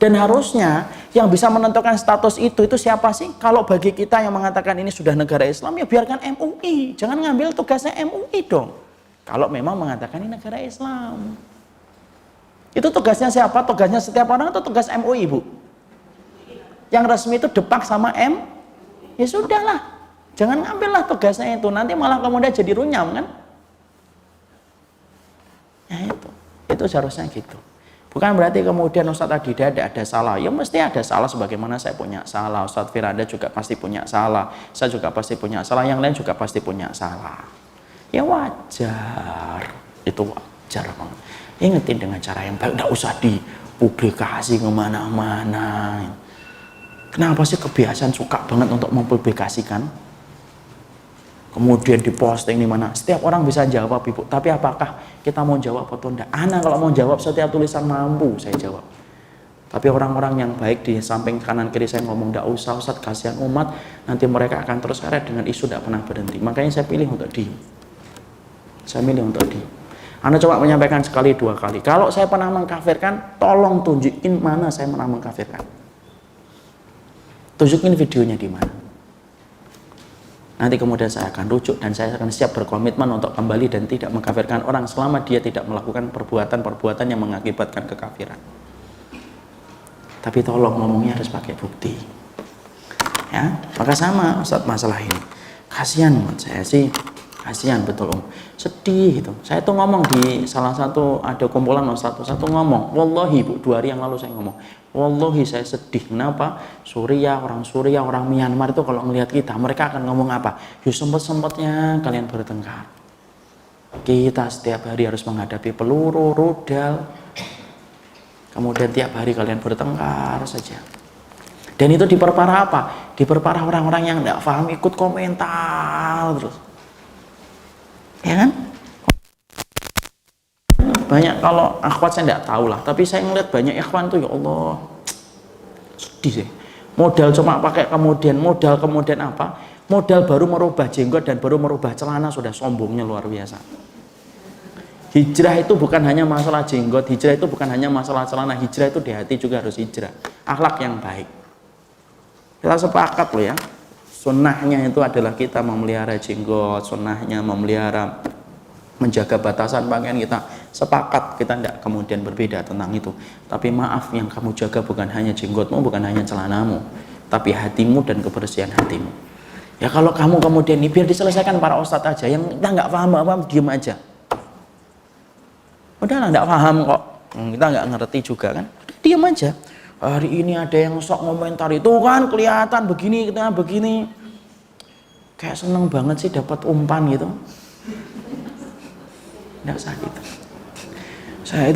Dan harusnya yang bisa menentukan status itu siapa sih? Kalau bagi kita yang mengatakan ini sudah negara Islam, ya biarkan MUI. Jangan ngambil tugasnya MUI dong. Kalau memang mengatakan ini negara Islam. Itu tugasnya siapa? Tugasnya setiap orang atau tugas MUI, Bu? Yang resmi itu depak sama M? Ya sudahlah. Jangan ngambillah tugasnya itu. Nanti malah kemudian jadi runyam kan? Ya itu seharusnya gitu. Bukan berarti kemudian Ustadz Adida ada salah. Ya mesti ada salah sebagaimana saya punya salah. Ustadz Firanda juga pasti punya salah. Saya juga pasti punya salah. Yang lain juga pasti punya salah. Ya wajar, itu wajar banget. Ingetin dengan cara yang baik, nggak usah dipublikasi kemana-mana. Kenapa sih kebiasaan suka banget untuk mempublikasikan? Kemudian diposting di mana? Setiap orang bisa jawab ibu, tapi apakah kita mau jawab atau enggak? Ana kalau mau jawab setiap tulisan mampu saya jawab. Tapi orang-orang yang baik di samping kanan kiri saya ngomong nggak usah Ustaz, kasihan umat, nanti mereka akan terus karet dengan isu tidak pernah berhenti. Makanya saya pilih untuk diem. Anda coba menyampaikan sekali 2 kali. Kalau saya pernah mengkafirkan, tolong tunjukin mana saya pernah mengkafirkan. Tunjukin videonya di mana. Nanti kemudian saya akan rujuk dan saya akan siap berkomitmen untuk kembali dan tidak mengkafirkan orang selama dia tidak melakukan perbuatan-perbuatan yang mengakibatkan kekafiran. Tapi tolong ngomongnya harus pakai bukti. Ya, maka sama Ustaz masalah ini. Kasihan menurut saya sih. Kasihan betul sedih itu. Saya tuh ngomong di salah satu ada kumpulan satu ngomong, wallahi Bu, 2 hari yang lalu saya ngomong, wallahi saya sedih. Kenapa? Orang Suriah, orang Myanmar itu kalau melihat kita, mereka akan ngomong apa? Yuk sempet-sempetnya kalian bertengkar. Kita setiap hari harus menghadapi peluru, rudal. Kemudian tiap hari kalian bertengkar saja. Dan itu diperparah apa? Diperparah orang-orang yang tidak paham ikut komentar terus. Ya kan? Banyak kalau akhwat saya tidak tahu lah, tapi saya ngeliat banyak ikhwan tuh ya Allah sedih sih. Modal cuma pakai kemudian apa? Modal baru merubah jenggot dan baru merubah celana sudah sombongnya luar biasa. Hijrah itu bukan hanya masalah jenggot, hijrah itu bukan hanya masalah celana, hijrah itu di hati juga harus hijrah. Akhlak yang baik. Kita sepakat loh ya. Sunnahnya itu adalah kita memelihara jenggot, sunnahnya memelihara menjaga batasan pakaian kita. Sepakat, kita tidak kemudian berbeda tentang itu. Tapi maaf, yang kamu jaga bukan hanya jenggotmu, bukan hanya celanamu, tapi hatimu dan kebersihan hatimu. Ya kalau kamu kemudian ini biar diselesaikan para ustadz aja, yang kita nggak paham apa, diem aja. Udahlah, nggak paham kok. Kita nggak ngerti juga kan. Diam aja. Hari ini ada yang sok komentar itu kan kelihatan begini, kita begini. Kayak seneng banget sih dapat umpan gitu. Nggak usah gitu. Saya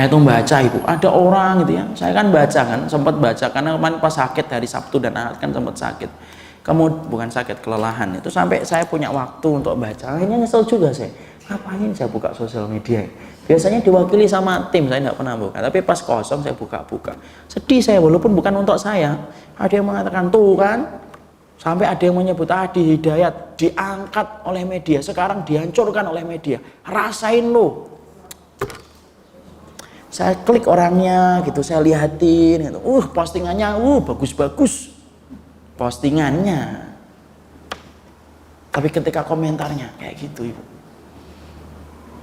itu baca Ibu, ada orang gitu ya. Saya kan baca kan, sempat baca karena kemarin pas sakit hari Sabtu dan Ahad kan sempat sakit. Kamu bukan sakit, kelelahan itu sampai saya punya waktu untuk baca. Akhirnya nyesel juga saya. Ngapain saya buka sosial media? Biasanya diwakili sama tim, saya nggak pernah buka. Tapi pas kosong saya buka-buka. Sedih saya, walaupun bukan untuk saya. Ada yang mengatakan tuh kan, sampai ada yang menyebut Adi Hidayat diangkat oleh media, sekarang dihancurkan oleh media. Rasain lo. Saya klik orangnya gitu, saya lihatin gitu. Postingannya bagus-bagus. Postingannya. Tapi ketika komentarnya kayak gitu Ibu.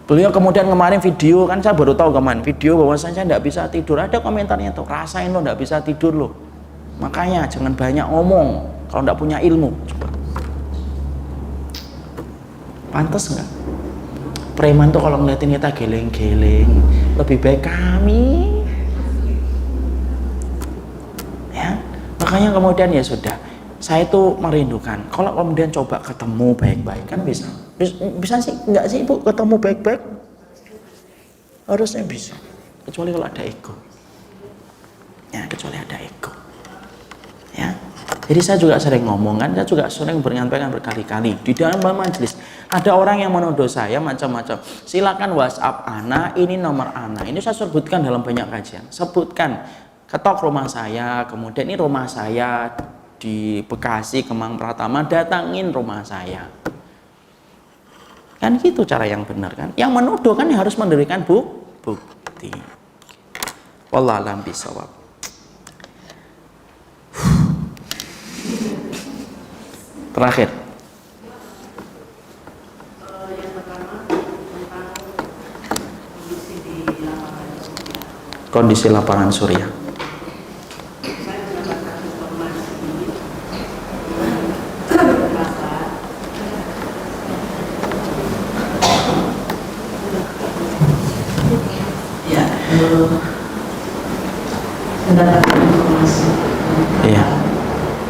Beliau kemudian kemarin video, kan saya baru tahu kemarin video bahwasanya saya tidak bisa tidur. Ada komentarnya tuh, rasain lo tidak bisa tidur lo. Makanya jangan banyak ngomong kalau tidak punya ilmu. Coba. Pantas nggak? Preman tuh kalau ngeliatin kita geleng-geleng, lebih baik kami. Ya, makanya kemudian ya sudah. Saya tuh merindukan. Kalau kemudian coba ketemu baik-baik kan bisa. Bisa sih, enggak sih Ibu ketemu baik-baik? Harusnya bisa. Kecuali kalau ada ego. Ya, kecuali ada ego. Ya. Jadi saya juga sering ngomong kan, saya juga sering menyampaikan berkali-kali di dalam majelis. Ada orang yang menuduh saya macam-macam. Silakan WhatsApp Ana, ini nomor Ana. Ini saya sebutkan dalam banyak kajian. Sebutkan ketok rumah saya, kemudian ini rumah saya di Bekasi, Kemang Pratama, datangin rumah saya. Kan gitu cara yang benar kan. Yang menuduh kan harus memberikan bukti. Wallahu a'lam bishawab. Terakhir. Yang pertama tentang Kondisi lapangan surya. Saya mendapatkan informasi ya, mendapatkan informasi Iya.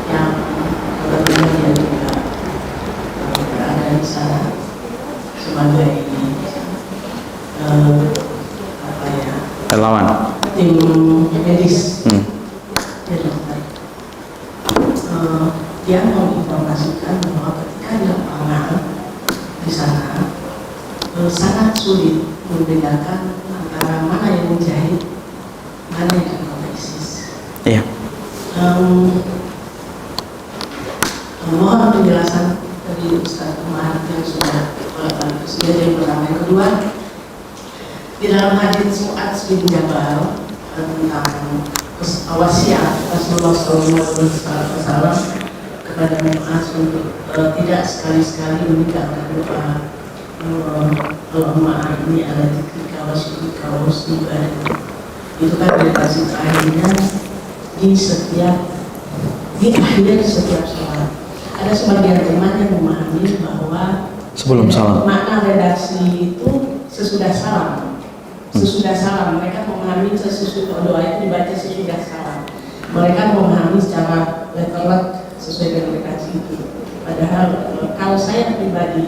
yang kebetulan dia juga berada di sana sebagai Relawan. tim medis. Ya, dokter. Dia menginformasikan bahwa ketika di lapangan di sana sangat sulit membedakan antara mana yang menjahit, mana yang analisis. Iya. Mohon penjelasan dari Ustaz kemarin yang sudah yang pertama. Yang kedua, di dalam hadis Mu'adz bin Jabal tentang wasiat Rasulullah SAW kepada Mu'adz untuk tidak sekali-sekali meninggalkan doa Allahumma a'inni ala dzikrika wa syukrika wa husni ibadatik. Itu kan meditasi terakhirnya di akhir setiap sholat. Ada sebagian teman yang memahami bahwa Sebelum salam. makna redaksi itu sesudah salam. Sesudah salam, mereka memahami sesudah doa itu dibaca sesudah salam. Mereka memahami secara letterlet sesuai dengan redaksi itu. Padahal kalau saya pribadi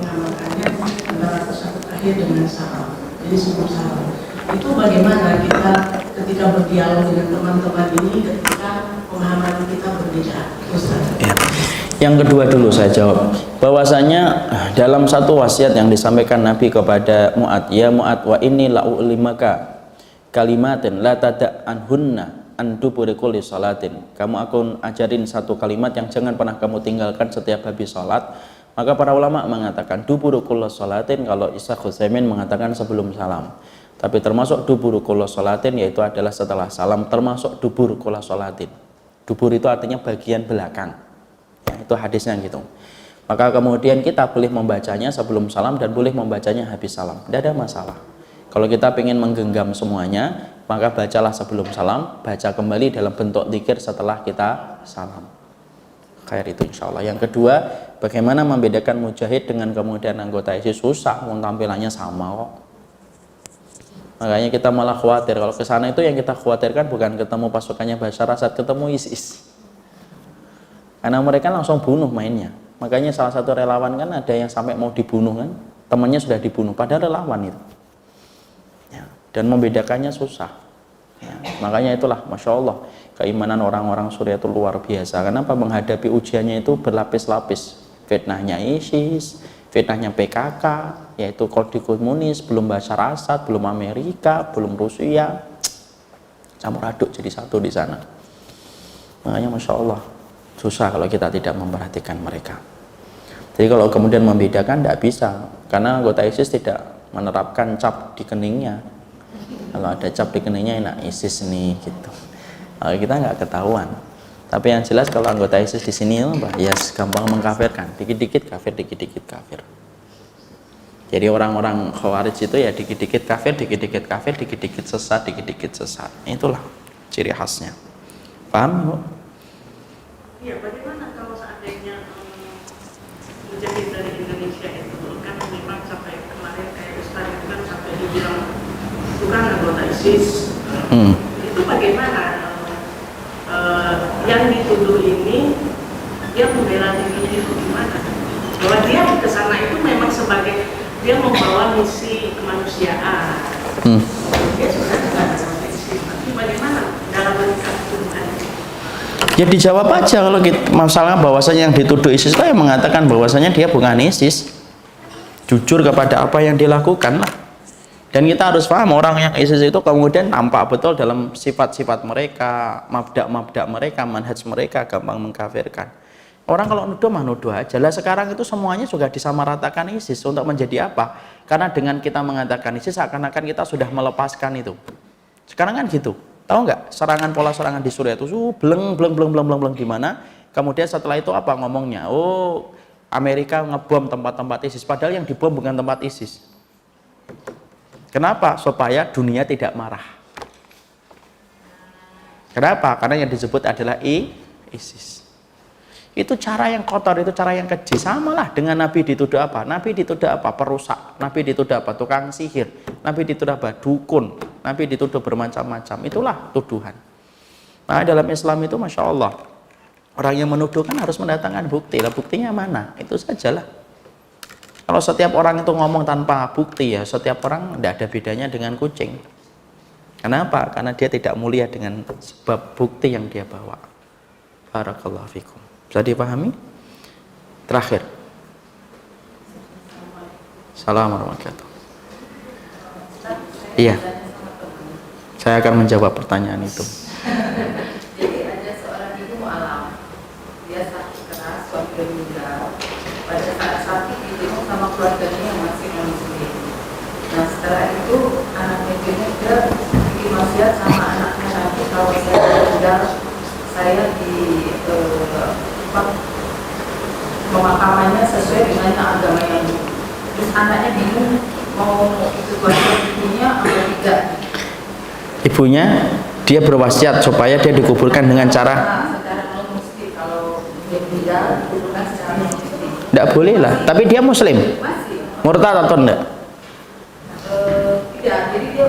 mengamalkannya antara satu akhir dengan salam. Jadi sebelum salam. Itu bagaimana kita ketika berdialog dengan teman-teman ini ketika pemahaman kita berbeda. Ya. Yang kedua dulu saya jawab, bahwasanya dalam satu wasiat yang disampaikan Nabi kepada Mu'adz, ya Mu'adz, wa inni la'u'limaka kalimatin la tada'anhunna an duburi kulli salatin. Kamu aku ajarin satu kalimat yang jangan pernah kamu tinggalkan setiap habis salat. Maka para ulama mengatakan duburu kulli salatin, kalau Ishaq Utsaimin mengatakan sebelum salam. Tapi termasuk duburu kulli salatin yaitu adalah setelah salam, termasuk dubur kulli salatin. Dubur itu artinya bagian belakang. Ya, itu hadisnya gitu. Maka kemudian kita boleh membacanya sebelum salam dan boleh membacanya habis salam. Tidak ada masalah. Kalau kita ingin menggenggam semuanya, maka bacalah sebelum salam, baca kembali dalam bentuk dzikir setelah kita salam. Khair itu insya Allah. Yang kedua, bagaimana membedakan mujahid dengan kemudian anggota ISIS? Susah, tampilannya sama kok. Makanya kita malah khawatir kalau ke sana itu yang kita khawatirkan bukan ketemu pasukannya Bashar Assad, ketemu ISIS. Karena mereka langsung bunuh mainnya. Makanya salah satu relawan kan ada yang sampai mau dibunuh kan, temannya sudah dibunuh padahal relawan itu. Ya, dan membedakannya susah. Ya, makanya itulah Masya Allah keimanan orang-orang Suriah itu luar biasa. Kenapa? Menghadapi ujiannya itu berlapis-lapis. Fitnahnya ISIS, fitnahnya PKK, yaitu kode komunis, belum Bashar Assad, belum Amerika, belum Rusia, campur aduk jadi satu di sana. Makanya Masya Allah susah kalau kita tidak memperhatikan mereka. Jadi kalau kemudian membedakan tidak bisa, karena anggota ISIS tidak menerapkan cap di keningnya. Kalau ada cap di keningnya enak ISIS nih gitu. Kalau kita nggak ketahuan. Tapi yang jelas kalau anggota ISIS di sini ya gampang mengkafirkan, dikit-dikit kafir, dikit-dikit kafir. Jadi orang-orang Khawarij itu ya dikit-dikit kafir, dikit-dikit kafir, dikit-dikit sesat, dikit-dikit sesat. Itulah ciri khasnya. Paham, Bu? Iya, bagaimana kalau seandainya mujahid dari Indonesia itu kan memang sampai kemarin kayak Ustaz itu kan sampai dibilang bukan anggota ISIS. Itu bagaimana yang dituduh ini dia membela dirinya itu gimana? Bahwa dia ke sana itu memang sebagai dia membawa misi kemanusiaan. Dia sebenarnya bukan anggota ISIS, tapi bagaimana dalam melihat Tuhan? Ya dijawab aja kalau masalah bahwasanya yang dituduh ISIS itu yang mengatakan bahwasanya dia bukan ISIS. Jujur kepada apa yang dilakukan lah. Dan kita harus paham orang yang ISIS itu kemudian nampak betul dalam sifat-sifat mereka, mabda-mabda mereka, manhaj mereka gampang mengkafirkan. Orang kalau nuduh mah nuduh aja. Lah sekarang itu semuanya juga disamaratakan ISIS untuk menjadi apa? Karena dengan kita mengatakan ISIS seakan-akan kita sudah melepaskan itu. Sekarang kan gitu. Tahu nggak pola serangan di Suriah itu bleng gimana? Kemudian setelah itu apa ngomongnya? Oh, Amerika ngebom tempat-tempat ISIS, padahal yang dibom bukan tempat ISIS. Kenapa? Supaya dunia tidak marah. Kenapa? Karena yang disebut adalah ISIS. Itu cara yang kotor, itu cara yang keji. Samalah dengan Nabi dituduh apa? Nabi dituduh apa? Perusak. Nabi dituduh apa? Tukang sihir. Nabi dituduh apa? Dukun. Nabi dituduh bermacam-macam. Itulah tuduhan. Nah dalam Islam itu Masya Allah, orang yang menuduh kan harus mendatangkan bukti. Lah buktinya mana? Itu sajalah. Kalau setiap orang itu ngomong tanpa bukti ya setiap orang tidak ada bedanya dengan kucing. Kenapa? Karena dia tidak mulia dengan sebab bukti yang dia bawa. Barakallahu fikum. Bisa dipahami? Terakhir. Assalamualaikum warahmatullahi wabarakatuh. Iya. Saya akan menjawab pertanyaan itu. Jadi ada seorang ibu mu'alam, dia sakit keras, suami meninggal. Pada saat sakit dijenguk sama keluarganya yang masih non-muslim. Nah setelah itu anaknya dia bikin wasiat sama anaknya nanti kalau saya meninggal saya di pemakamannya sesuai dengan agama yang dulu. Terus anaknya bingung mau ikut wasiat ibunya atau tidak. Ibunya dia berwasiat supaya dia dikuburkan dengan cara secara non-muslim. Kalau dia meninggal dikuburkan secara non-muslim. tidak boleh lah, tapi dia muslim. Masih. Murtad atau enggak? Tidak, jadi dia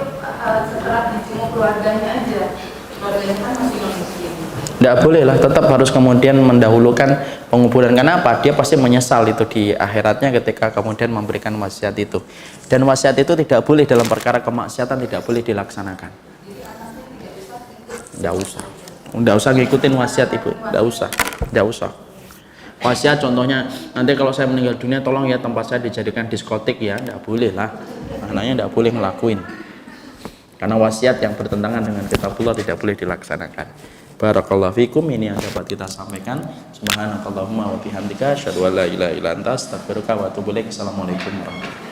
setelah dijenguk keluarganya aja, keluarganya kan masih non-muslim. Tidak boleh lah, tetap harus kemudian mendahulukan penguburan. Kenapa? Dia pasti menyesal itu di akhiratnya ketika kemudian memberikan wasiat itu. Dan wasiat itu tidak boleh dalam perkara kemaksiatan, tidak boleh dilaksanakan. Tidak usah ngikutin wasiat ibu, tidak usah. Wasiat contohnya nanti kalau saya meninggal dunia tolong ya tempat saya dijadikan diskotik ya, tidak boleh lah. Anaknya tidak boleh ngelakuin. Karena wasiat yang bertentangan dengan kitabullah tidak boleh dilaksanakan. Barakallahu fikum, ini yang dapat kita sampaikan. Subhanakallahumma wa bihamdika asyhadu an la ilaha illa anta astaghfiruka wa atubu ilaik. Assalamualaikum warahmatullahi wabarakatuh.